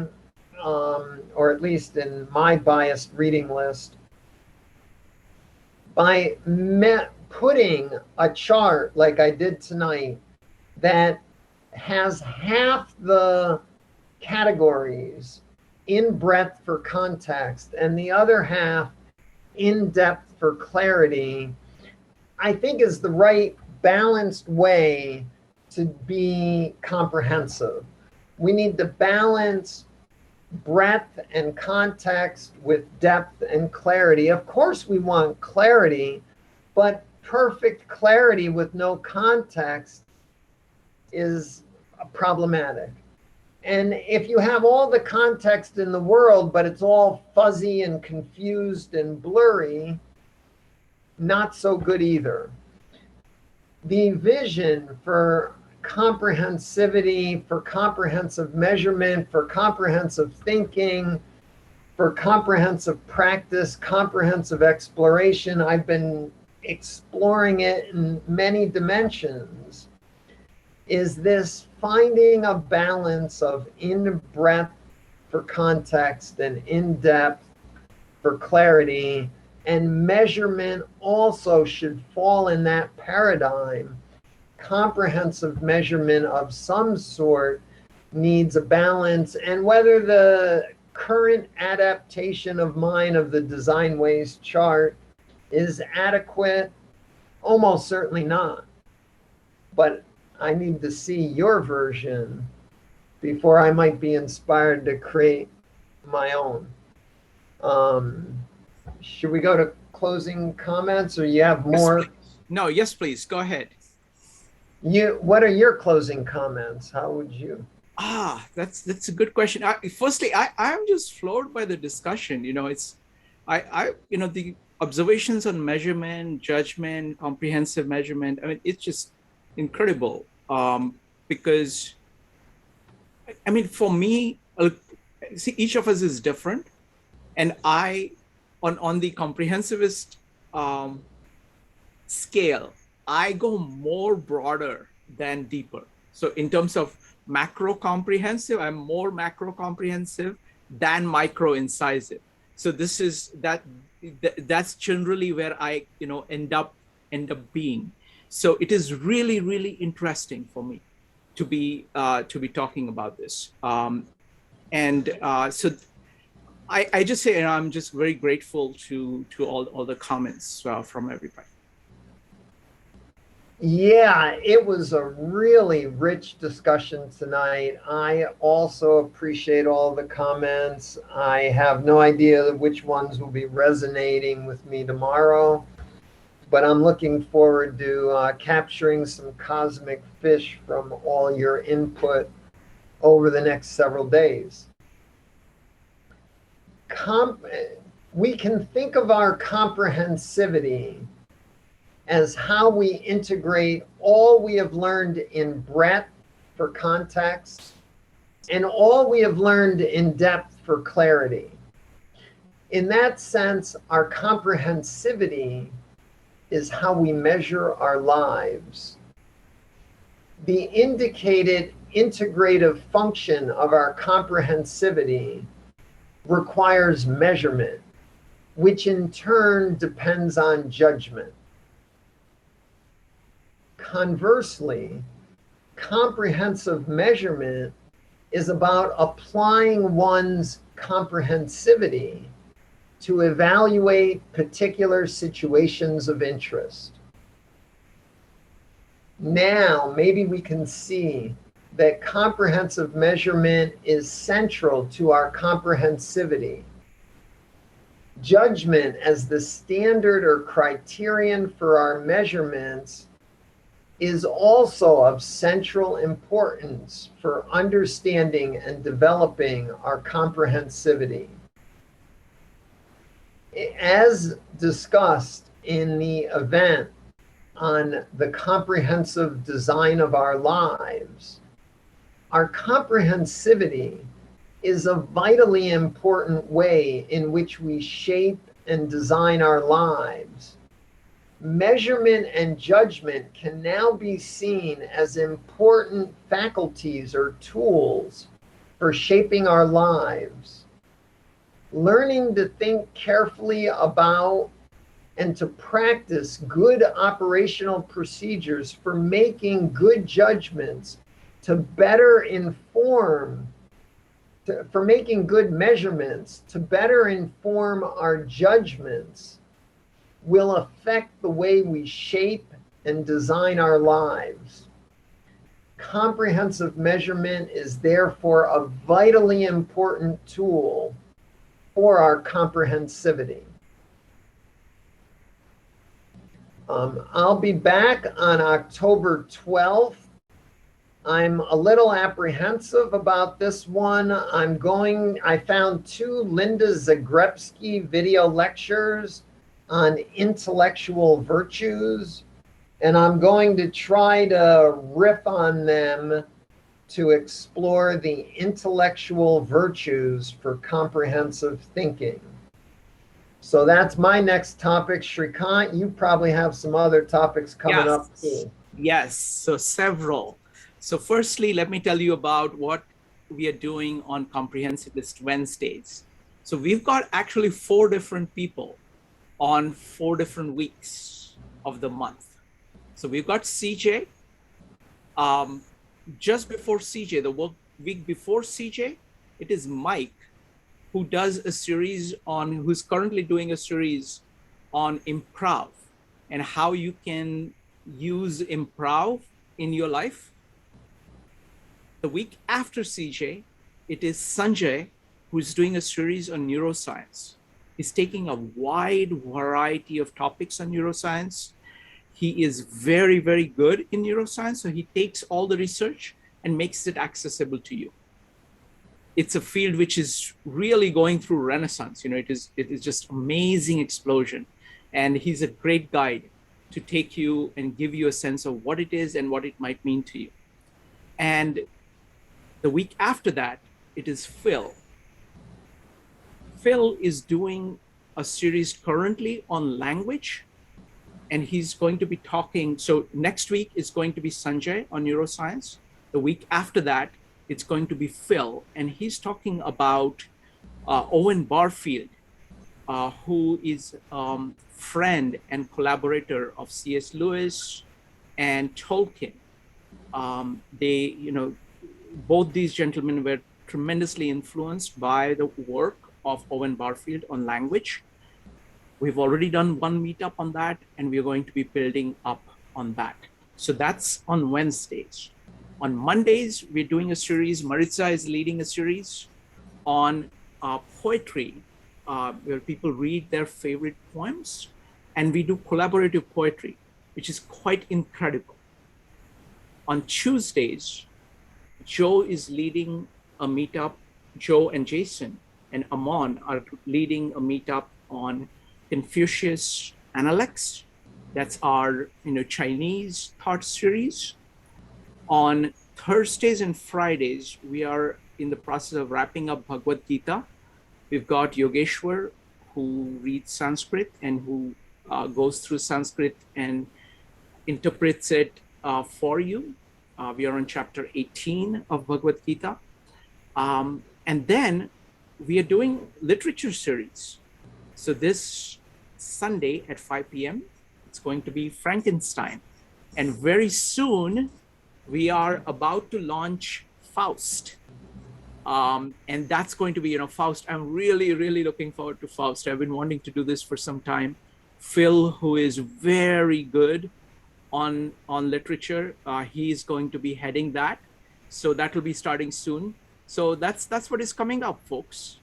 or at least in my biased reading list, by putting a chart like I did tonight that has half the categories in breadth for context and the other half in depth for clarity, I think is the right balanced way to be comprehensive. We need to balance breadth and context with depth and clarity. Of course, we want clarity, but perfect clarity with no context is problematic. And if you have all the context in the world, but it's all fuzzy and confused and blurry, not so good either. The vision for comprehensivity, for comprehensive measurement, for comprehensive thinking, for comprehensive practice, comprehensive exploration, I've been exploring it in many dimensions, is this finding a balance of in breadth for context and in depth for clarity, and measurement also should fall in that paradigm. Comprehensive measurement of some sort needs a balance, and whether the current adaptation of mine of the design ways chart is adequate, almost certainly not. But I need to see your version before I might be inspired to create my own. Should we go to closing comments, or you have more? Yes, no, yes, please, go ahead. What are your closing comments? How would you? That's a good question. Firstly, I'm just floored by the discussion. You know, the observations on measurement, judgment, comprehensive measurement. I mean, it's just incredible. Because, I mean, for me, see, each of us is different, and on the comprehensivist scale, I go more broader than deeper. So in terms of macro comprehensive, I'm more macro comprehensive than micro incisive. So this is that's generally where I end up being. So it is really, really interesting for me to be talking about this. So I just say, I'm just very grateful to all the comments from everybody. Yeah, it was a really rich discussion tonight. I also appreciate all the comments. I have no idea which ones will be resonating with me tomorrow, but I'm looking forward to capturing some cosmic fish from all your input over the next several days. We can think of our comprehensivity as how we integrate all we have learned in breadth for context and all we have learned in depth for clarity. In that sense, our comprehensivity is how we measure our lives. The indicated integrative function of our comprehensivity requires measurement, which in turn depends on judgment. Conversely, comprehensive measurement is about applying one's comprehensivity to evaluate particular situations of interest. Now, maybe we can see that comprehensive measurement is central to our comprehensivity. judgment as the standard or criterion for our measurements is also of central importance for understanding and developing our comprehensivity. As discussed in the event on the comprehensive design of our lives, our comprehensivity is a vitally important way in which we shape and design our lives. Measurement and judgment can now be seen as important faculties or tools for shaping our lives. Learning to think carefully about and to practice good operational procedures for making good judgments to better inform, for making good measurements to better inform our judgments will affect the way we shape and design our lives. Comprehensive measurement is therefore a vitally important tool for our comprehensivity. I'll be back on October 12th. I'm a little apprehensive about this one. I found 2 Linda Zagrebski video lectures on intellectual virtues, and I'm going to try to riff on them to explore the intellectual virtues for comprehensive thinking. So that's my next topic. Shrikant, you probably have some other topics coming up too. Yes, so several. So firstly, let me tell you about what we are doing on Comprehensivist Wednesdays. So we've got actually 4 different people on 4 different weeks of the month. So we've got CJ. Just before CJ, the week before CJ, it is Mike, who does a series on, who's currently doing a series on improv and how you can use improv in your life. The week after CJ, it is Sanjay, who's doing a series on neuroscience. He's taking a wide variety of topics on neuroscience. He is very, very good in neuroscience. So he takes all the research and makes it accessible to you. It's a field which is really going through renaissance. You know, it is just amazing explosion. And he's a great guide to take you and give you a sense of what it is and what it might mean to you. And the week after that, it is Phil. Phil is doing a series currently on language, and he's going to be talking. So next week is going to be Sanjay on neuroscience. The week after that, it's going to be Phil, and he's talking about Owen Barfield, who is friend and collaborator of C.S. Lewis and Tolkien. Both these gentlemen were tremendously influenced by the work of Owen Barfield on language. We've already done one meetup on that, and we're going to be building up on that. So that's on Wednesdays. On Mondays, we're doing a series. Maritza is leading a series on poetry, where people read their favorite poems, and we do collaborative poetry, which is quite incredible. On Tuesdays, Joe is leading a meetup. Joe and Jason and Amon are leading a meetup on Confucius Analects. That's our Chinese thought series. On Thursdays and Fridays, we are in the process of wrapping up Bhagavad Gita. We've got Yogeshwar, who reads Sanskrit and who goes through Sanskrit and interprets it for you. We are on chapter 18 of Bhagavad Gita. And then we are doing literature series. So this Sunday at 5 p.m., it's going to be Frankenstein. And very soon, we are about to launch Faust. And that's going to be, Faust. I'm really, really looking forward to Faust. I've been wanting to do this for some time. Phil, who is very good on literature, he's going to be heading that. So that will be starting soon. So that's what is coming up, folks.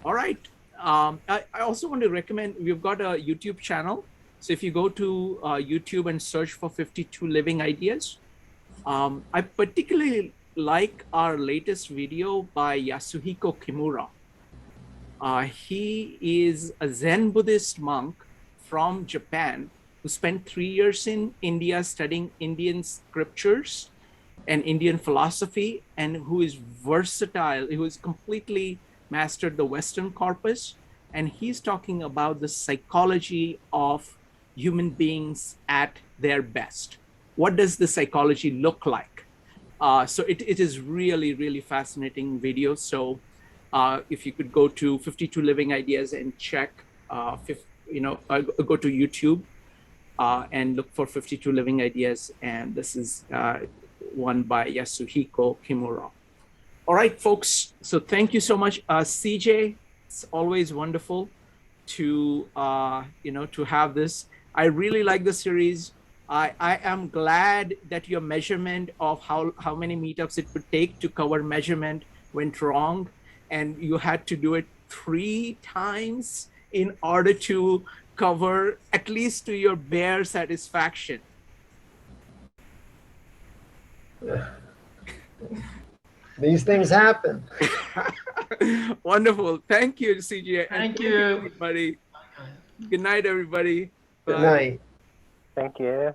All right. I also want to recommend, we've got a YouTube channel. So if you go to YouTube and search for 52 Living Ideas, I particularly like our latest video by Yasuhiko Kimura. He is a Zen Buddhist monk from Japan who spent 3 years in India studying Indian scriptures and Indian philosophy, and who is versatile, who has completely mastered the Western corpus. And he's talking about the psychology of human beings at their best. What does the psychology look like? So it is really, really fascinating video. So if you could go to 52 Living Ideas and check, go to YouTube and look for 52 Living Ideas. And this is one by Yasuhiko Kimura. All right, folks. So thank you so much, CJ. It's always wonderful to to have this. I really like the series. I am glad that your measurement of how many meetups it would take to cover measurement went wrong, and you had to do it 3 times in order to cover at least to your bare satisfaction. These things happen. Wonderful. Thank you, CJ. Thank you, everybody. Good night, everybody. Good Bye. night. Thank you.